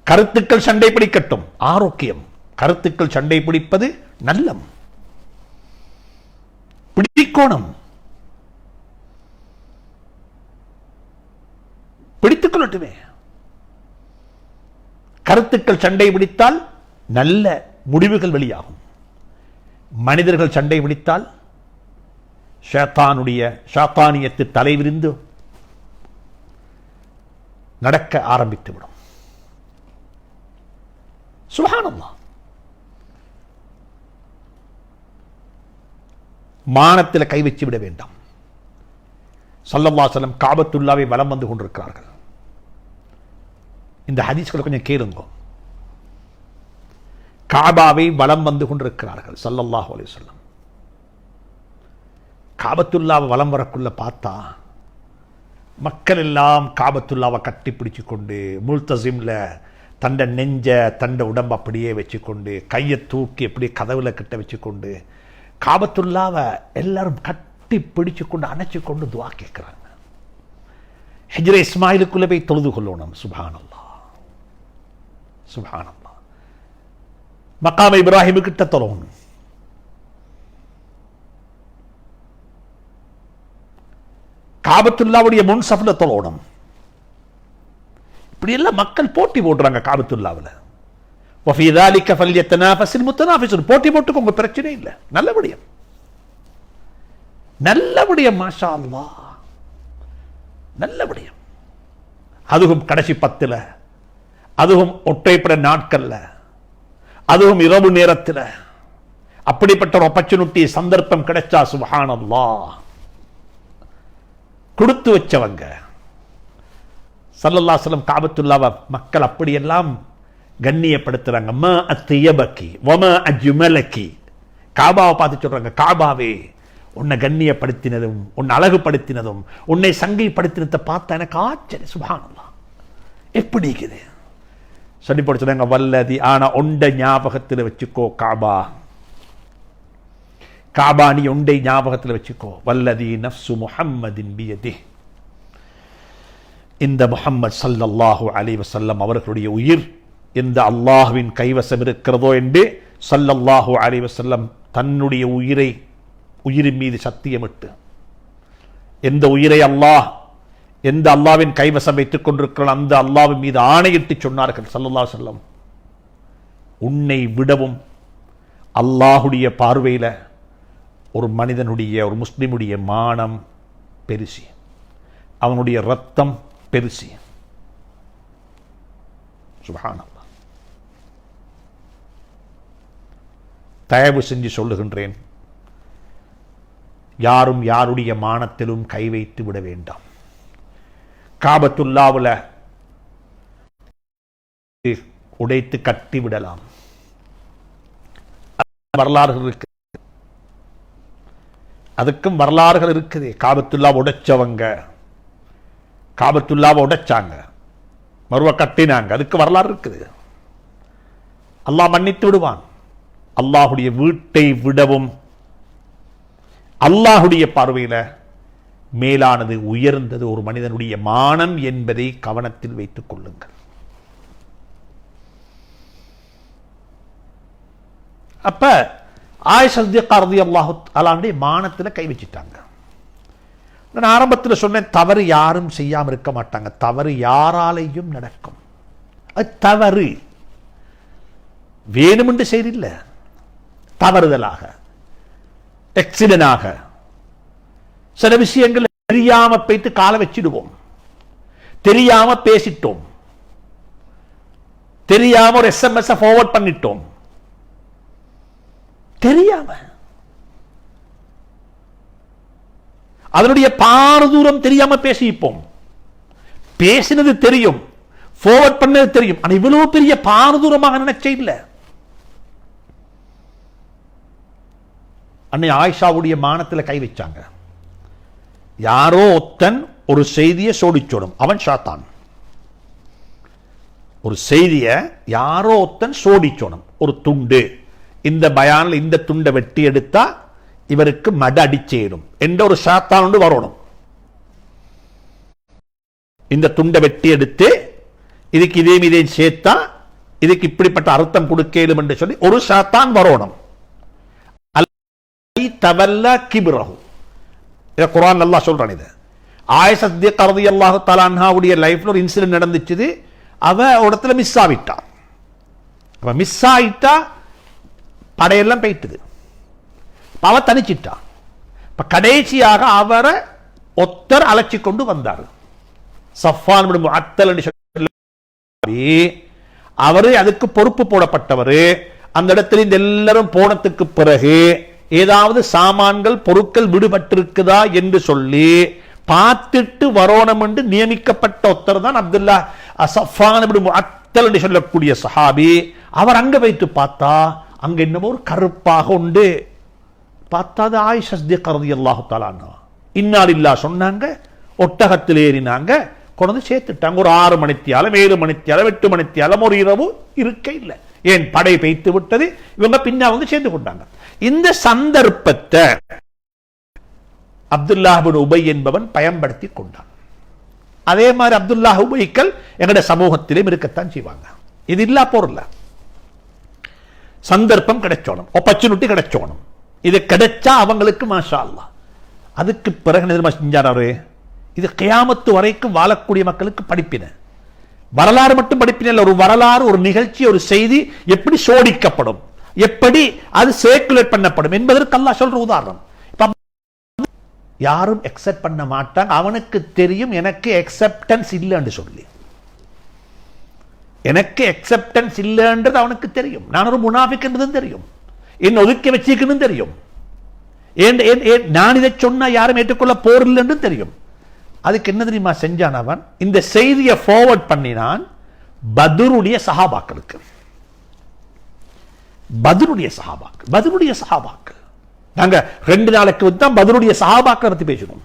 கருத்துக்கள் சண்டை பிடிக்கட்டும், ஆரோக்கியம். கருத்துக்கள் சண்டை பிடிப்பது நல்லம், பிடிக்கோணம், பிடித்துக் கொள்ளட்டுமே. கருத்துக்கள் சண்டை பிடித்தால் நல்ல முடிவுகள் வெளியாகும். மனிதர்கள் சண்டை பிடித்தால் ஷைத்தானியத்து தலைவிரிந்து நடக்க ஆரம்பித்துவிடும். சுப்ஹானல்லாஹ். மானத்தில் கை வச்சு விட வேண்டாம். ஸல்லல்லாஹு அலைஹி வஸல்லம் காபத்துல்லாவை வலம் வந்து கொண்டிருக்கிறார்கள். இந்த ஹதீஸ்களை கொஞ்சம் கேளுங்க. காபாவை வலம் வந்து கொண்டிருக்கிறார்கள் ஸல்லல்லாஹு அலைஹி வஸல்லம். காபத்துல்லாவை வலம் வரக்குள்ள பார்த்தா மக்கள் எல்லாம் காபத்துல்லாவை கட்டி பிடிச்சு கொண்டு, முல்தசிம்ல தண்டை நெஞ்ச தண்டை உடம்பு அப்படியே வச்சுக்கொண்டு, கையை தூக்கி அப்படியே கதவுல கிட்ட வச்சுக்கொண்டு, காபத்துல்லாவை எல்லாரும் கட்டி பிடிச்சு கொண்டு அணைச்சு கொண்டு துவா கேட்கிறாங்க. ஹிஜ்ரே இஸ்மாயிலுக்குள்ள போய் தொழுது கொள்ளணும். சுப்ஹானல்லாஹ், சுப்ஹானல்லாஹ். மக்காம இப்ராஹிமு கிட்ட தொழணும். காபத்துல்லாவுடைய முன் சஃப்ல தொழணும். இப்படி எல்லாம் மக்கள் போட்டி போடுறாங்க காபத்துல்லாவில். வஃபீ ذلك فليتنافس المتنافسون. போட்டி போட்டுக்கோங்க, பிரச்சனை இல்லை. நல்லபடியா நல்லபடியா மாஷா அல்லாஹ், நல்லபடியா. அதுவும் கடைசி 10, அதுவும் ஒற்றைப்பட நாட்கள்ல, அதுவும் இரவு நேரத்தில் அப்படிப்பட்ட ஒரு ஆப்பர்ச்சுனிட்டி, சந்தர்ப்பம் கிடைச்சா சுப்ஹானல்லாஹ், கொடுத்து வச்சவங்க. ஸல்லல்லாஹு அலைஹி வஸல்லம் காபத்துல்லாவை மக்கள் அப்படியெல்லாம் கண்ணியப்படுத்துறாங்க. மா அத்தியபகி வமா அஜ்மலகி. காபாவை பார்த்து சொல்றாங்க, காபாவே உன்னை கண்ணியப்படுத்தினதும் உன்னை அழகுபடுத்தினதும் உன்னை சங்கைப்படுத்தினதை பார்த்தா எனக்கு ஆச்சரியம். சுப்ஹானல்லாஹ், எப்படி இருக்குது சொல்லி படிச்சுறாங்க. வல்லதி, ஆனா ஒண்ட ஞாபகத்தில் வச்சுக்கோ காபா, காபா நீ ஒன்றை ஞாபகத்தில் வச்சுக்கோ. வல்லதி நஃப்சு முஹம்மதின் பியதி. இந்த முஹம்மது ஸல்லல்லாஹு அலைஹி வஸல்லம் அவர்களுடைய உயிர் இந்த அல்லாஹ்வின் கைவசம் இருக்கிறதோ என்று ஸல்லல்லாஹு அலைஹி வஸல்லம் தன்னுடைய உயிரின் மீது சத்தியமிட்டு, எந்த உயிரை அல்லாஹ் எந்த அல்லாஹ்வின் கைவசம் வைத்துக் கொண்டிருக்கிறான் அந்த அல்லாஹ்வின் மீது ஆணையிட்டு சொன்னார்கள் ஸல்லல்லாஹு அலைஹி வஸல்லம், உன்னை விடவும் அல்லாஹுடைய பார்வையில் ஒரு மனிதனுடைய, ஒரு முஸ்லிமுடைய மானம் பெருசி, அவனுடைய ரத்தம் பெருசி. சுப்ஹானல்லாஹ். தயவு செஞ்சு சொல்லுகின்றேன், யாரும் யாருடைய மானத்திலும் கை வைத்து விட வேண்டாம். காபத்துல்லாவுல உடைத்து கட்டி விடலாம். வரலாறுகள் இருக்கு, அதுக்கும் வரலாறுகள் இருக்குது. காபத்துல்லாவை உடைச்சவங்க, காபத்துல்லாவை உடைச்சாங்க, மறுவ கட்டினாங்க, அதுக்கு வரலாறு இருக்குது. அல்லாஹ் மன்னித்து விடுவான். அல்லாஹுடைய வீட்டை விடவும் அல்லாஹுடைய பார்வையில் மேலானது, உயர்ந்தது ஒரு மனிதனுடைய மானம் என்பதை கவனத்தில் வைத்துக் கொள்ளுங்கள். அப்ப ஆயிஷா சித்திகா ரலியல்லாஹு தஆலாவுடைய மானத்துல கை வச்சிட்டாங்க. நான் ஆரம்பத்தில் சொன்னேன், தவறு யாரும் செய்யாமல் இருக்க மாட்டாங்க, தவறு யாராலையும் நடக்கும். அது தவறு வேணுமென்று செய்தில்லை, தவறுதலாக எக்ஸிடென்டாக சில விஷயங்கள் தெரியாம போயிட்டு காலை வச்சிடுவோம், தெரியாம பேசிட்டோம், தெரியாம ஒரு SMS ஃபார்வர்ட் பண்ணிட்டோம், தெரியாம அதனுடைய பாரதூரம் தெரியாம பேசிப்போம். பேசினது தெரியும், ஃபார்வர்ட் பண்ணது தெரியும், ஆனா இவ்வளவு பெரிய பாரதூரமாக நினைச்சே இல்லை. அன்னை ஆயிஷாவுடைய மானத்தில் கை வச்சாங்க. யாரோ ஒத்தன் ஒரு செய்தியை சோடிச்சோடும், அவன் ஷாத்தான். ஒரு செய்தியை யாரோ ஒத்தன் சோடிச்சோடும், ஒரு துண்டு, இந்த பயானில் இந்த துண்டை வெட்டி எடுத்தா இவருக்கு மட அடிச்சேடும் என்ற ஒரு ஷாத்தான் ஒன்று வரணும். இந்த துண்டை வெட்டி எடுத்து இதுக்கு இதையும் சேர்த்தா இதுக்கு இப்படிப்பட்ட அர்த்தம் கொடுக்கலும் என்று சொல்லி ஒரு ஷாத்தான் வரணும். தவல்ல கிப்ரஹு, இத குர்ஆன் அல்லாஹ் சொல்றான். இது ஆயிஷா சித்திகா ரலியல்லாஹு தஆலா அன்ஹாவுடைய லைஃப்ல ஒரு இன்சிடென்ட் நடந்துச்சு. அவ இடத்துல மிஸ் ஆகிட்டா. அவ மிஸ் ஆகிட்டா, படையெல்லாம் போயிட்டுது, அவ தனிச்சிட்டா. இப்ப கடைசியாக அவரை ஒத்தர் அழைச்சி கொண்டு வந்தார். சஃப்வான் இப்னு முஅத்தல் என்று சொல்லி அவரு அதுக்கு பொறுப்பு போடப்பட்டவர். அந்த இடத்துல இந்த எல்லாரும் போனதுக்கு பிறகு ஏதாவது சாமான்கள் பொருட்கள் விடுபட்டிருக்குதா என்று சொல்லி பார்த்துட்டு வரணும் என்று நியமிக்கப்பட்ட ஒருத்தர் தான் அப்துல்லா சஃப்வான் இப்னு முஅத்தல் என்று சொல்லக்கூடிய சஹாபி. அவர் அங்க வைத்து பார்த்தா அங்க என்னமோ ஒரு கருப்பாக உண்டு. பார்த்தா ஆயிஷா சித்திகா ரலியல்லாஹு தஆலா அன்ஹா இன்னா லில்லாஹ் சொன்னாங்க, ஒட்டகத்தில் ஏறினாங்க, கொண்டு சேர்த்துட்டாங்க. ஒரு 6 மணித்தியாலம் 7 மணித்தியாலம் 8 மணித்தியாலம் ஒரு இரவு இருக்க இல்லை. ஏன் படை பெய்த்து விட்டது, இவங்க பின்னா வந்து சேர்ந்து கொண்டாங்க. இந்த சந்தர்ப்பத்தை அப்துல்லாஹ் இப்னு உபை என்பவன் பயன்படுத்தி கொண்டான். அதே மாதிரி அப்துல்லாஹ் உபைக்கள் எங்களுடைய சமூகத்திலும் இருக்கத்தான் செய்வாங்க. இது இல்லா போறல, சந்தர்ப்பம் கிடைச்சோணும், ஆப்பர்ச்சுனிட்டி கிடைச்சோணும். இது கிடைச்சா அவங்களுக்கு மாஷா அல்லாஹ். அதுக்கு பிறகு நிர்மா செஞ்சாரு. இது கியாமத்து வரைக்கும் வாழக்கூடிய மக்களுக்கு படிப்பின, வரலாறு மட்டும் படிப்பின இல்லை, ஒரு வரலாறு, ஒரு நிகழ்ச்சி, ஒரு செய்தி எப்படி சோடிக்கப்படும், எப்படி அது சர்க்குலேட் பண்ணப்படும் என்பதற்கு அல்லாஹ் சொல்ற உதாரணம். யாரும் எக்ஸெப்ட் பண்ண மாட்டாங்க. அவனுக்கு தெரியும் எனக்கு எக்ஸெப்டன்ஸ் இல்லைன்னு சொல்லி, எனக்கு எக்ஸெப்டன்ஸ் இல்லைன்றது அவனுக்கு தெரியும். நான் ஒரு முனாஃபிக் என்றதும் தெரியும், என்ன ஒதுக்கி வச்சிருக்கணும் தெரியும், நான் இதை சொன்னா யாரும் ஏற்றுக்கொள்ள போரில்லை என்று தெரியும். அதுக்கு என்ன தெரியுமா செஞ்சான் அவன்? இந்த செய்தியை ஃபார்வர்ட் பண்ணினான் பத்ருடைய சஹாபாக்களுக்கு. பத்ருடைய சஹாபாக்கள் நாங்க 2 நாளைக்கு தான் பத்ருடைய சஹாபாக்களை பத்தி பேசணும்.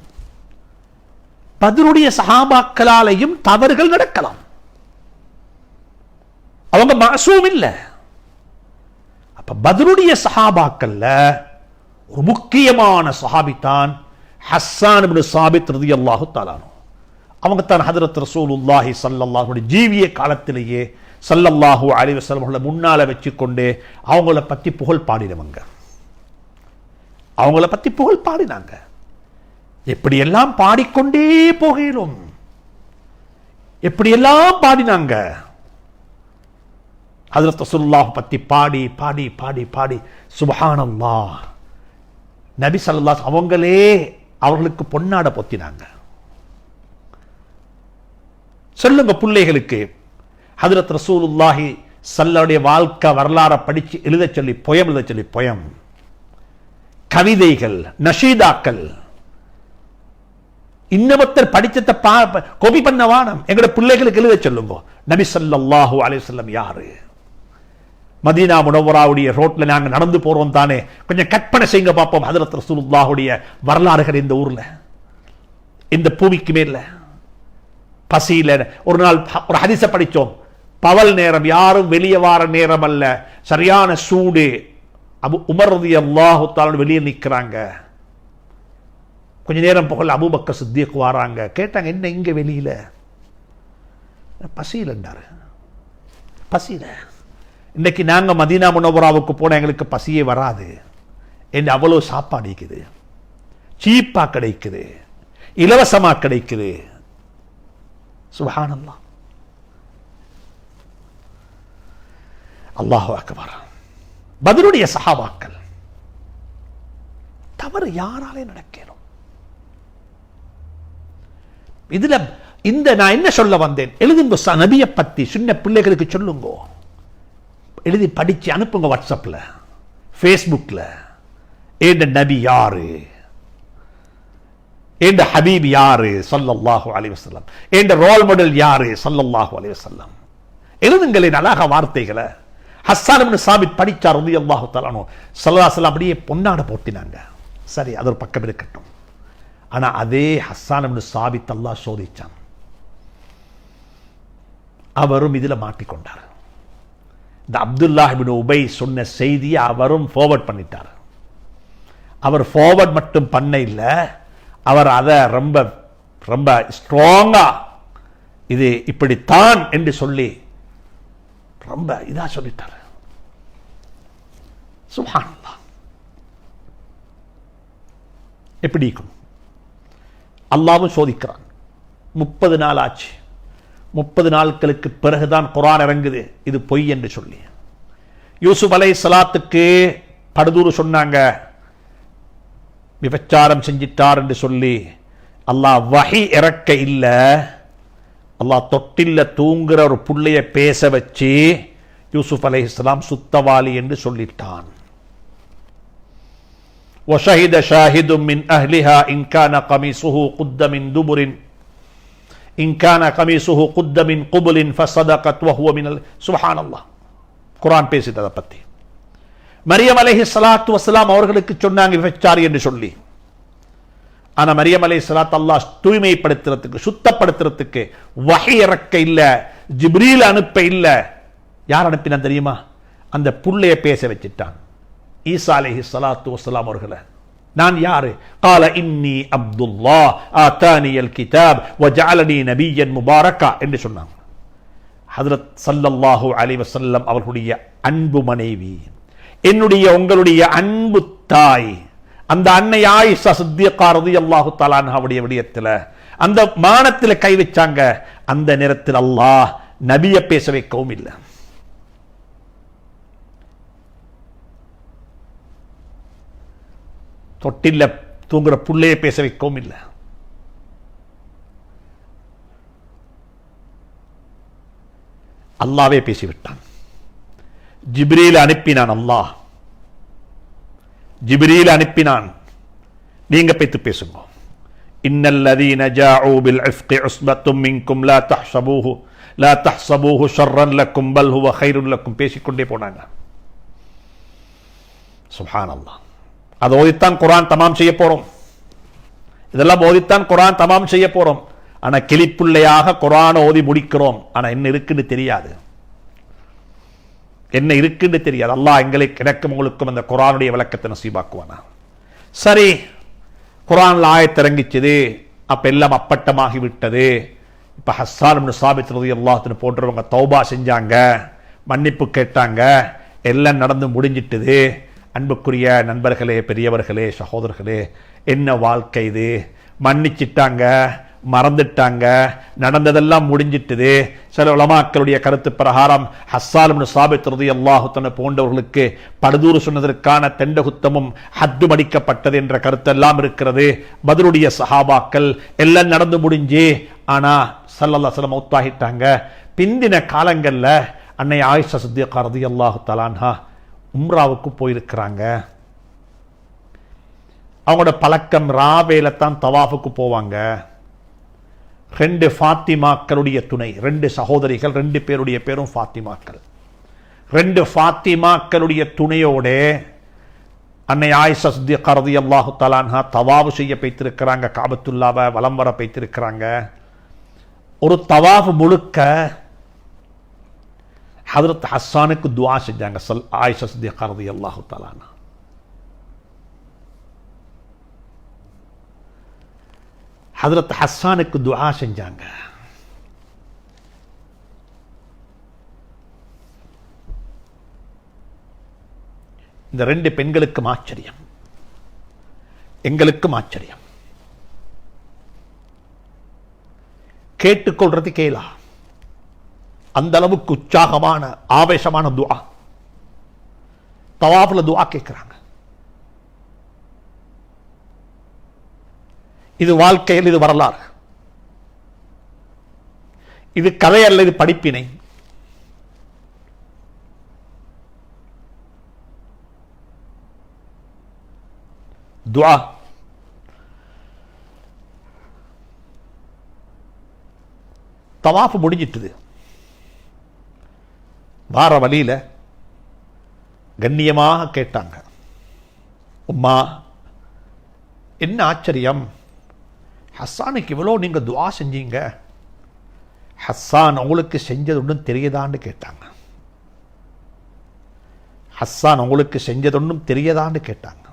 பத்ருடைய சஹாபாக்களாலையும் தவறுகள் நடக்கலாம், அவங்க மாசூம் இல்ல. அப்ப பத்ருடைய சஹாபாக்கள்ல ஒரு முக்கியமான சஹாபி தான் ஹஸ்ஸான் இப்னு சாபித் ரலியல்லாஹு தஆலா அன்ஹு. அவங்க தான் ஹஜ்ரத் ரசூலுல்லாஹி ஸல்லல்லாஹு அலைஹி ஜீவிய காலத்திலேயே ஸல்லல்லாஹு அலைஹி வஸல்லம் அவங்களை முன்னால வச்சுக்கொண்டு அவங்கள பத்தி புகழ் பாடினவங்க. அவங்கள பத்தி புகழ் பாடினாங்க. எப்படியெல்லாம் பாடிக்கொண்டே போகலும், எப்படியெல்லாம் பாடினாங்க. ஹஜ்ரத் ரசூலுல்லாஹ் பத்தி பாடி பாடி பாடி பாடி சுப்ஹானல்லாஹ். நபி ஸல்லல்லாஹு அவங்களே அவர்களுக்கு பொன்னாட பொத்தினாங்க. சொல்லுங்க பிள்ளைகளுக்கு, ஹஜ்ரத் ரசூலுல்லாஹி ஸல்லல்லாஹுடைய வாழ்க்கை வரலாறை படிச்சு எழுத சொல்லி பொயம், கவிதைகள், நஷீதாக்கள், இன்னமத்தர் படிச்சத கோபி பண்ண வானம். எங்கட பிள்ளைகளுக்கு எழுத சொல்லுங்க, நபி ஸல்லல்லாஹு அலைஹி வஸல்லம் யாரு? மதீனா முனவ்வராவுடைய ரோட்ல நாங்க நடந்து போறோம் தானே, கொஞ்சம் கற்பனை செய்யுங்க பார்ப்போம். ஹஜ்ரத் ரசூலுல்லாஹுடைய வரலாறுகள் இந்த ஊர்ல, இந்த பூமிக்கு மேல. பசியில ஒரு நாள் ஒரு ஹதீஸ படிச்சோம், பவல் நேரம், யாரும் வெளியே வார நேரம் அல்ல, சரியான சூடு. உமர் ரலியல்லாஹு தஆலா வெளியே நிற்கிறாங்க. கொஞ்ச நேரம் புகழ் அபூபக்கர் சித்திக் வராங்க. கேட்டாங்க, என்ன இங்க வெளியில? பசியிலண்டாரு. பசியில. இன்னைக்கு நாங்க மதீனா முனவ்வராவுக்கு போனா எங்களுக்கு பசியே வராது. என்று அவ்வளோ சாப்பாடு இருக்குது, சீப்பா கிடைக்குது, இலவசமா கிடைக்குது. சுப்ஹானல்லாஹ், அல்லாஹு அக்பர். பத்ருடைய சஹாபாக்கள் தவறு யாராலே நடக்கணும்? இதுல இந்த நான் என்ன சொல்ல வந்தேன், எழுதுங்க நபியை பத்தி சின்ன பிள்ளைகளுக்கு சொல்லுங்க, எழுதி படிச்சு அனுப்புங்க வாட்ஸ்அப்ல, ஃபேஸ்புக்ல. ஏண்ட நபி யாரு, ஏண்ட ஹபீப் யாரு ஸல்லல்லாஹு அலைஹி வஸல்லம், ஏண்ட ரோல் மாடல் யாரு ஸல்லல்லாஹு அலைஹி வஸல்லம். எழுதுங்களேன் அழகா வார்த்தைகளை. ஹஸ்ஸான் இப்னு சாபித் படிச்சார் ரலியல்லாஹு தஆலா அன்ஹு. ஸல்லல்லாஹு அலைஹி வஸல்லம் அப்படியே பொன்னாட போட்டினாங்க. சரி, அது ஒரு பக்கம் இருக்கட்டும். ஆனா அதே ஹஸ்ஸான் இப்னு சாபித் அல்லாஹ் சோதிச்சான். அவரும் இதுல மாட்டிக்கொண்டார். இந்த அப்துல்லாஹ் இப்னு உபை சொன்ன செய்தியை அவரும் ஃபார்வர்ட் பண்ணிட்டார். அவர் ஃபார்வர்ட் மட்டும் பண்ண இல்ல, அவர் அதை ரொம்ப ரொம்ப ஸ்ட்ராங்கா இது இப்படித்தான் என்று சொல்லி ரொம்ப இதா சொல்லிட்டார். சுப்ஹானல்லாஹ், எப்படி இருக்கும்? அல்லாஹ்வும் சோதிக்கிறான். 30 நாள் ஆச்சு. 30 நாட்களுக்கு பிறகுதான் குர்ஆன் இறங்குது இது பொய் என்று சொல்லி. யூசுப் அலைஹிஸ்ஸலாத்துக்கு படுதூறு சொன்னாங்க, விபச்சாரம் செஞ்சிட்டார் என்று சொல்லி. அல்லாஹ் வஹி இறக்க இல்ல, அல்லாஹ் தொட்டில்ல தூங்குற ஒரு புள்ளைய பேச வச்சு யூசுப் அலைஹிஸ்ஸலாம் சுத்தவாளி என்று சொல்லிட்டான். وشهد شاهد من أهلها إن كان قميصه قد من دبر إن كان قميصه قد من قبل فصدقت وهو من سبحان الله. குர்ஆன் பேசிட்டத பத்தி. மரியம் அலைஹிஸ்ஸலாத்து வஸ்ஸலாம் அவர்களுக்கு சொன்னாங்க விபச்சாரி என்று சொல்லி. ஆனா மரியம் அலைஹிஸ்ஸலாத் அல்லாஹ் தூய்மைப்படுத்துறதுக்கு சுத்தப்படுத்துறதுக்கு வஹி இறக்க இல்ல, ஜிப்ரீல் அனுப்ப இல்ல. யார் அனுப்பினான் தெரியுமா? அந்த புள்ளைய பேச வச்சிட்டான். ஈசா அலைஹிஸ்ஸலாத்து வஸ்ஸலாம் அவர்களை. நான் யாரு? قال إني عبد الله آتاني الكتاب وجعلني نبيا مباركا என்று சொன்னாங்க. ஹஜ்ரத் ஸல்லல்லாஹு அலைஹி வஸல்லம் அவர்களுடைய அன்பு மனைவி, என்னுடைய உங்களுடைய அன்பு தாய், அந்த அன்னை ஆயிஷா சித்திகா ரலியல்லாஹு தஆலா அன்ஹாவுடைய விடயத்துல அந்த மானத்துல கை வச்சாங்க. அந்த நேரத்தில் அல்லாஹ் நபியை பேச வைக்கவும் இல்லை. தொட்டில தூங்குற புள்ளையை பேச வைக்கவும் இல்லை. அல்லாவே பேசிவிட்டான். ஜிப்ரீல் அனுப்பினான். அல்லாஹ் ஜிப்ரீல் அனுப்பினான், நீங்க பேத்து பேசுங்க. இன்னல்லதீன ஜாஊ பில் இஃப்கி உஸ்பத்தும் மின்கும் லா தஹ்ஸபூஹு ஷர்ரன் லக்கும் பல் ஹுவ கைருன் லக்கும். பேசிக்கொண்டே போனாங்க. சுப்ஹானல்லாஹ். அதை ஓதித்தான் குர்ஆன் தமாம் செய்ய போறோம். இதெல்லாம் ஓதித்தான் குர்ஆன் தமாம் செய்ய போறோம். ஆனா கிளிப்புள்ளையாக குர்ஆனை ஓதி முடிக்கிறோம். ஆனா என்ன இருக்குன்னு தெரியாது, என்ன இருக்குன்னு தெரியாது. அல்லாஹ் எங்களுக்கு எனக்கும் உங்களுக்கும் அந்த குர்ஆனுடைய விளக்கத்தை நசீபாக்குவானா. சரி, குர்ஆன்ல ஆயத் இறங்கிச்சது, அப்ப எல்லாம் அப்பட்டமாகி விட்டது. இப்ப ஹஸ்ஸான் இப்னு சாபித் ரலியல்லாஹு அன்ஹு போன்றவங்க தௌபா செஞ்சாங்க, மன்னிப்பு கேட்டாங்க, எல்லாம் நடந்து முடிஞ்சிட்டது. அன்புக்குரிய நண்பர்களே, பெரியவர்களே, சகோதரர்களே, என்ன வாழ்க்கை இது? மன்னிச்சிட்டாங்க, மறந்துட்டாங்க, நடந்ததெல்லாம் முடிஞ்சிட்டது. சில உலமாக்களுடைய கருத்து பிரகாரம் ஹஸ்ஸான் இப்னு சாபித் ரலியல்லாஹு அன்ஹு போன்றவர்களுக்கு படுதூறு சொன்னதற்கான தெண்டகுத்தமும் ஹத்தும் அடிக்கப்பட்டது என்ற கருத்தெல்லாம் இருக்கிறது. பத்ருடைய சஹாபாக்கள் எல்லாம் நடந்து முடிஞ்சு, ஆனா ஸல்லல்லாஹு அலைஹி வஸல்லம் மௌத்தாகிட்டாங்க. பிந்தின காலங்கள்ல அன்னை ஆயிஷா சித்திகா ரலியல்லாஹு தஆலா அன்ஹா உம்ராவுக்கு போயிருக்கிறாங்க. அவங்களோட பழக்கம் ராவேல தான் தவாஃபுக்கு போவாங்க. 2 ஃபாத்திமாக்களுடைய துணை, 2 சகோதரிகள், 2 பேருடைய பேரும் ஃபாத்திமாக்கள். 2 ஃபாத்திமாக்களுடைய துணையோட அன்னை ஆயிஷா சித்திகா ரலியல்லாஹு தஆலா அன்ஹா தவாஃப் செய்ய போய்த்திருக்கிறாங்க. காபத்துல்லாவை வலம் வர போய்த்திருக்கிறாங்க. ஒரு தவாஃப் முழுக்க ஹஜ்ரத் ஹஸ்ஸானுக்கு துஆ செஞ்சாங்க ஆயிஷா சித்திகா ரலியல்லாஹு தஆலா அன்ஹா. ஹஜ்ரத் ஹஸ்ஸானுக்கு துஆ செஞ்சாங்க. இந்த 2 பெண்களுக்கும் ஆச்சரியம். எங்களுக்கும் ஆச்சரியம். கேட்டுக்கொள்றது கேளா, அந்த அளவுக்கு உற்சாகமான ஆவேசமான துஆ. தவாஃப்ல துஆ கேட்கிறாங்க. இது வாழ்க்கையில், இது வரலாறு, இது கதை அல்ல, இது படிப்பினை. துஆ. தவாஃப் முடிஞ்சிட்டுது. வார வழியில கண்ணியமாக கேட்டாங்க, உம்மா என்ன ஆச்சரியம், ஹஸ்ஸானுக்கு இவ்வளோ நீங்க துஆ செஞ்சீங்க, ஹஸ்ஸான் உங்களுக்கு செஞ்சது ஒன்றும் தெரியுதான்னு கேட்டாங்க. ஹஸ்ஸான் உங்களுக்கு செஞ்சது ஒன்றும் தெரியுதான்னு கேட்டாங்க.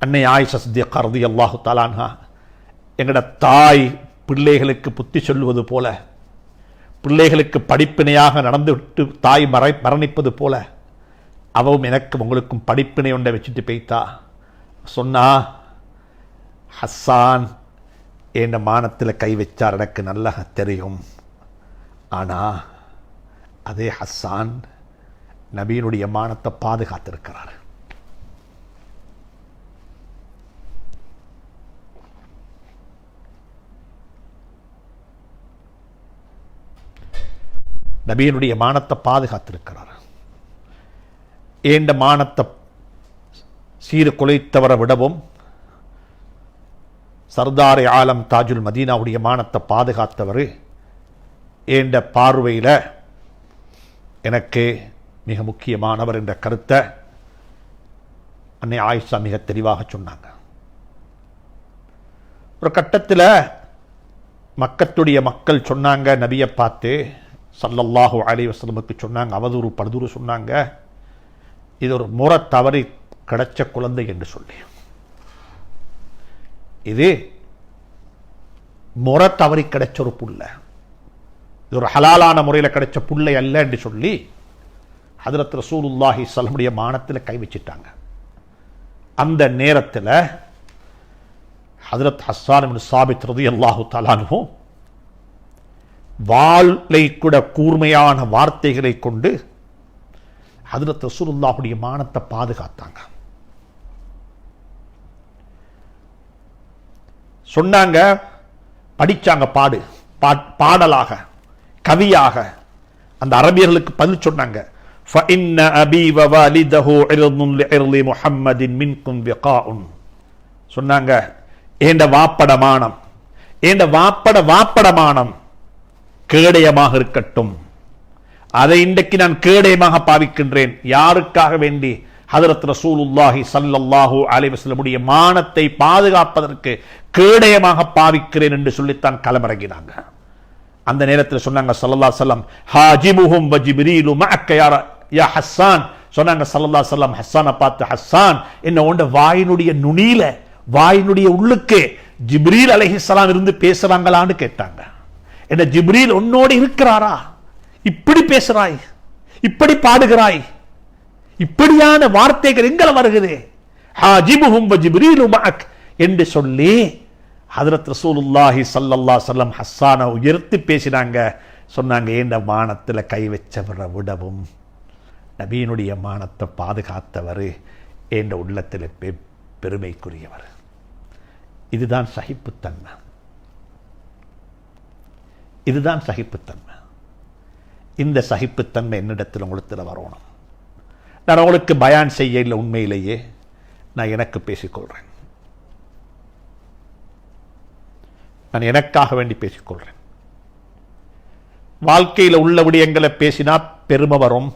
அன்னை ஆயிஷா சித்திகா ரலியல்லாஹு தஆலா அன்ஹா, எங்கட தாய் பிள்ளைகளுக்கு புத்தி சொல்லுவது போல, பிள்ளைகளுக்கு படிப்பினையாக நடந்துவிட்டு தாய் மரணிப்பது போல, அவவும் எனக்கும் உங்களுக்கும் படிப்பினை ஒன்றை வச்சுட்டு போய்த்தா. சொன்னா, ஹஸ்ஸான் என் மானத்தில் கை வச்சார், எனக்கு நல்லா தெரியும். ஆனா அதே ஹஸ்ஸான் நபியினுடைய மானத்தை பாதுகாத்திருக்கிறார். நபியினுடைய மானத்தை பாதுகாத்திருக்கிறார். ஏண்ட மானத்தை சீறு குலைத்தவரை விடவும் சர்தார் ஆலம் தாஜுல் மதீனாவுடைய மானத்தை பாதுகாத்தவர் ஏண்ட பார்வையில் எனக்கு மிக முக்கியமானவர் என்ற கருத்தை அன்னை ஆயிஷா மிக தெளிவாக சொன்னாங்க. ஒரு கட்டத்தில் மக்கத்துடைய மக்கள் சொன்னாங்க, நபியை பார்த்து ஸல்லல்லாஹு அலைஹி வஸல்லமுக்கு சொன்னாங்க, அவதூறு படுதூறு சொன்னாங்க, இது ஒரு முறை தவறி கிடைச்ச குழந்தை என்று சொல்லி, இது முறை தவறி கிடைச்ச ஒரு புள்ள, இது ஒரு ஹலாலான முறையில் கிடைச்ச புள்ளை அல்ல என்று சொல்லி ஹஜ்ரத் ரசூலுல்லாஹி ஸல்லல்லாஹு அலைஹி வஸல்லம் மானத்தில் கை வச்சிட்டாங்க. அந்த நேரத்தில் ஹஜ்ரத் ஹஸ்ஸான் இப்னு சாபித் ரலியல்லாஹு தஆலா அன்ஹு வாளை கூட கூர்மையான வார்த்தைகளை கொண்டு ஹஜ்ரத் ரசூலுல்லாஹுடைய மானத்தை பாதுகாத்தாங்க. சொன்னாங்க, படிச்சாங்க, பாடலாக கவியாக அந்த அரபியர்களுக்கு பதில் சொன்னாங்க. فَإِنَّ أَبِي وَوَالِدَهُ عِرْضٌ لِعِرْضِ مُحَمَّدٍ مِنْكُمْ وِقَاءٌ. சொன்னாங்க, ஏண்ட வாப்படமானம், ஏண்ட வாப்படமானம் கேடயமாக இருக்கட்டும், அதை இன்றைக்கு நான் கேடயமாக பாவிக்கின்றேன். யாருக்காக வேண்டி? ஹஜ்ரத் ரசூலுல்லாஹி ஸல்லல்லாஹு அலைஹி வஸல்லமுடைய மானத்தை பாதுகாப்பதற்கு கேடயமாக பாவிக்கிறேன் என்று சொல்லித்தான் களமிறங்கினாங்க. அந்த நேரத்தில் சொன்னாங்க ஸல்லல்லாஹு அலைஹி வஸல்லம், ஹாஜிமுஹும் வ ஜிப்ரீலு மஅக்க யா ஹஸ்ஸான். சொன்னாங்க ஸல்லல்லாஹு அலைஹி வஸல்லம் ஹஸ்ஸானை பார்த்து, ஹஸ்ஸான் என்ன உண்ட வாயினுடைய நுனியில, வாயினுடைய உள்ளுக்கு ஜிப்ரீல் அலைஹிஸ்ஸலாம் இருந்து பேசுறாங்களான்னு கேட்டாங்க. என்ன ஜிப்ரீல் உன்னோடு இருக்கிறாரா? இப்படி பேசுறாய், இப்படி பாடுகிறாய், இப்படியான வார்த்தைகள் எங்களை வருகிறது, ஹாஜிமுஹும் வ ஜிப்ரீலு மஅக் என்று சொல்லி ஹஜ்ரத் ரசூலுல்லாஹி ஸல்லல்லாஹு அலைஹி வஸல்லம் ஹஸ்ஸானை உயர்த்தி பேசினாங்க. சொன்னாங்க, ஏண்ட மானத்தில் கை வச்சவரை விடவும் நபியினுடைய மானத்தை பாதுகாத்தவர் ஏண்ட உள்ளத்தில் பெருமைக்குரியவர். இதுதான் சகிப்புத்தன்மை, இதுதான் சகிப்புத்தன்மை. இந்த சகிப்புத்தன்மை என்னிடத்தில் உங்களுக்கு வரணும். நான் உங்களுக்கு பயான் செய்ய இல்லை, உண்மையிலேயே நான் எனக்கு பேசிக்கொள்றேன், நான் எனக்காக வேண்டி பேசிக்கொள்றேன். வாழ்க்கையில் உள்ள விடயங்களை பேசினா பெருமை வரும்,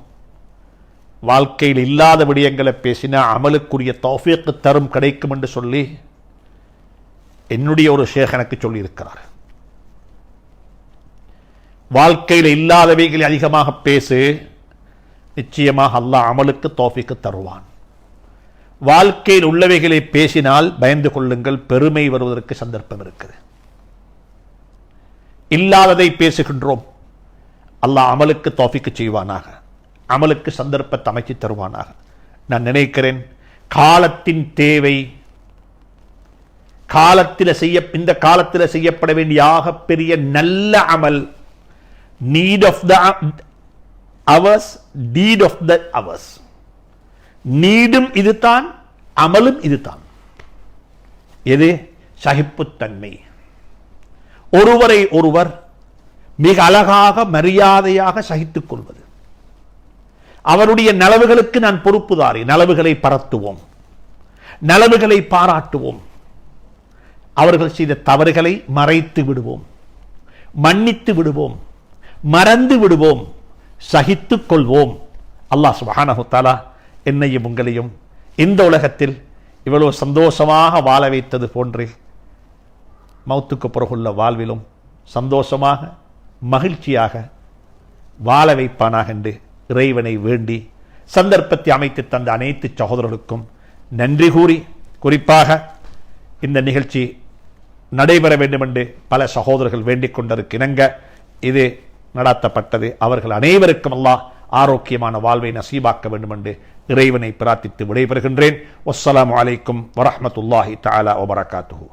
வாழ்க்கையில் இல்லாத விடயங்களை பேசினா அமலுக்குரிய தௌஃபீக் தரும் கிடைக்கும் என்று சொல்லி என்னுடைய ஒரு ஷேக் எனக்கு சொல்லி இருக்கிறார். வாழ்க்கையில் இல்லாதவைகளை அதிகமாக பேசு, நிச்சயமாக அல்லாஹ் அமலுக்கு தௌஃபீக் தருவான். வாழ்க்கையில் உள்ளவைகளை பேசினால் பயந்து கொள்ளுங்கள், பெருமை வருவதற்கு சந்தர்ப்பம் இருக்குது. இல்லாததை பேசுகின்றோம், அல்லாஹ் அமலுக்கு தௌஃபீக் செய்வானாக, அமலுக்கு சந்தர்ப்பத்தை அமைச்சு தருவானாக. நான் நினைக்கிறேன், காலத்தின் தேவை இந்த காலத்தில் செய்யப்பட வேண்டிய ஆகப்பெரிய நல்ல அமல், need of the hours, deed of the hours. நீடும் இதுதான், அமலும் இதுதான். எது? சகிப்புத்தன்மை. ஒருவரை ஒருவர் மிக அழகாக மரியாதையாக சகித்துக் கொள்வது. அவருடைய நலவுகளுக்கு நான் பொறுப்புதாரி. நலவுகளை பரத்துவோம், நலவுகளை பாராட்டுவோம். அவர்கள் செய்த தவறுகளை மறைத்து விடுவோம், மன்னித்து விடுவோம், மறந்து விடுவோம், சகித்துக் கொள்வோம். அல்லாஹ் சுப்ஹானஹு வ தஆலா என்னையும் உங்களையும் இந்த உலகத்தில் இவ்வளவு சந்தோஷமாக வாழ வைத்தது போன்றே மௌத்துக்கு பிறகுள்ள வாழ்விலும் சந்தோஷமாக மகிழ்ச்சியாக வாழ வைப்பானாக என்று இறைவனை வேண்டி சந்தர்ப்பத்தை அமைத்து தந்த அனைத்து சகோதரர்களுக்கும் நன்றி கூறி, குறிப்பாக இந்த நிகழ்ச்சி நடைபெற வேண்டும் என்று பல சகோதரர்கள் வேண்டிக் கொண்டிருக்கின்றங்க இது நடத்தப்பட்டது. அவர்கள் அனைவருக்கும் அல்லாஹ் ஆரோக்கியமான வாழ்வை நசீபாக்க வேண்டும் என்று இறைவனை பிரார்த்தித்து விடைபெறுகின்றேன். வஸ்ஸலாமு அலைக்கும் வரஹ்மத்துல்லாஹி தஆலா வபரகாத்துஹு.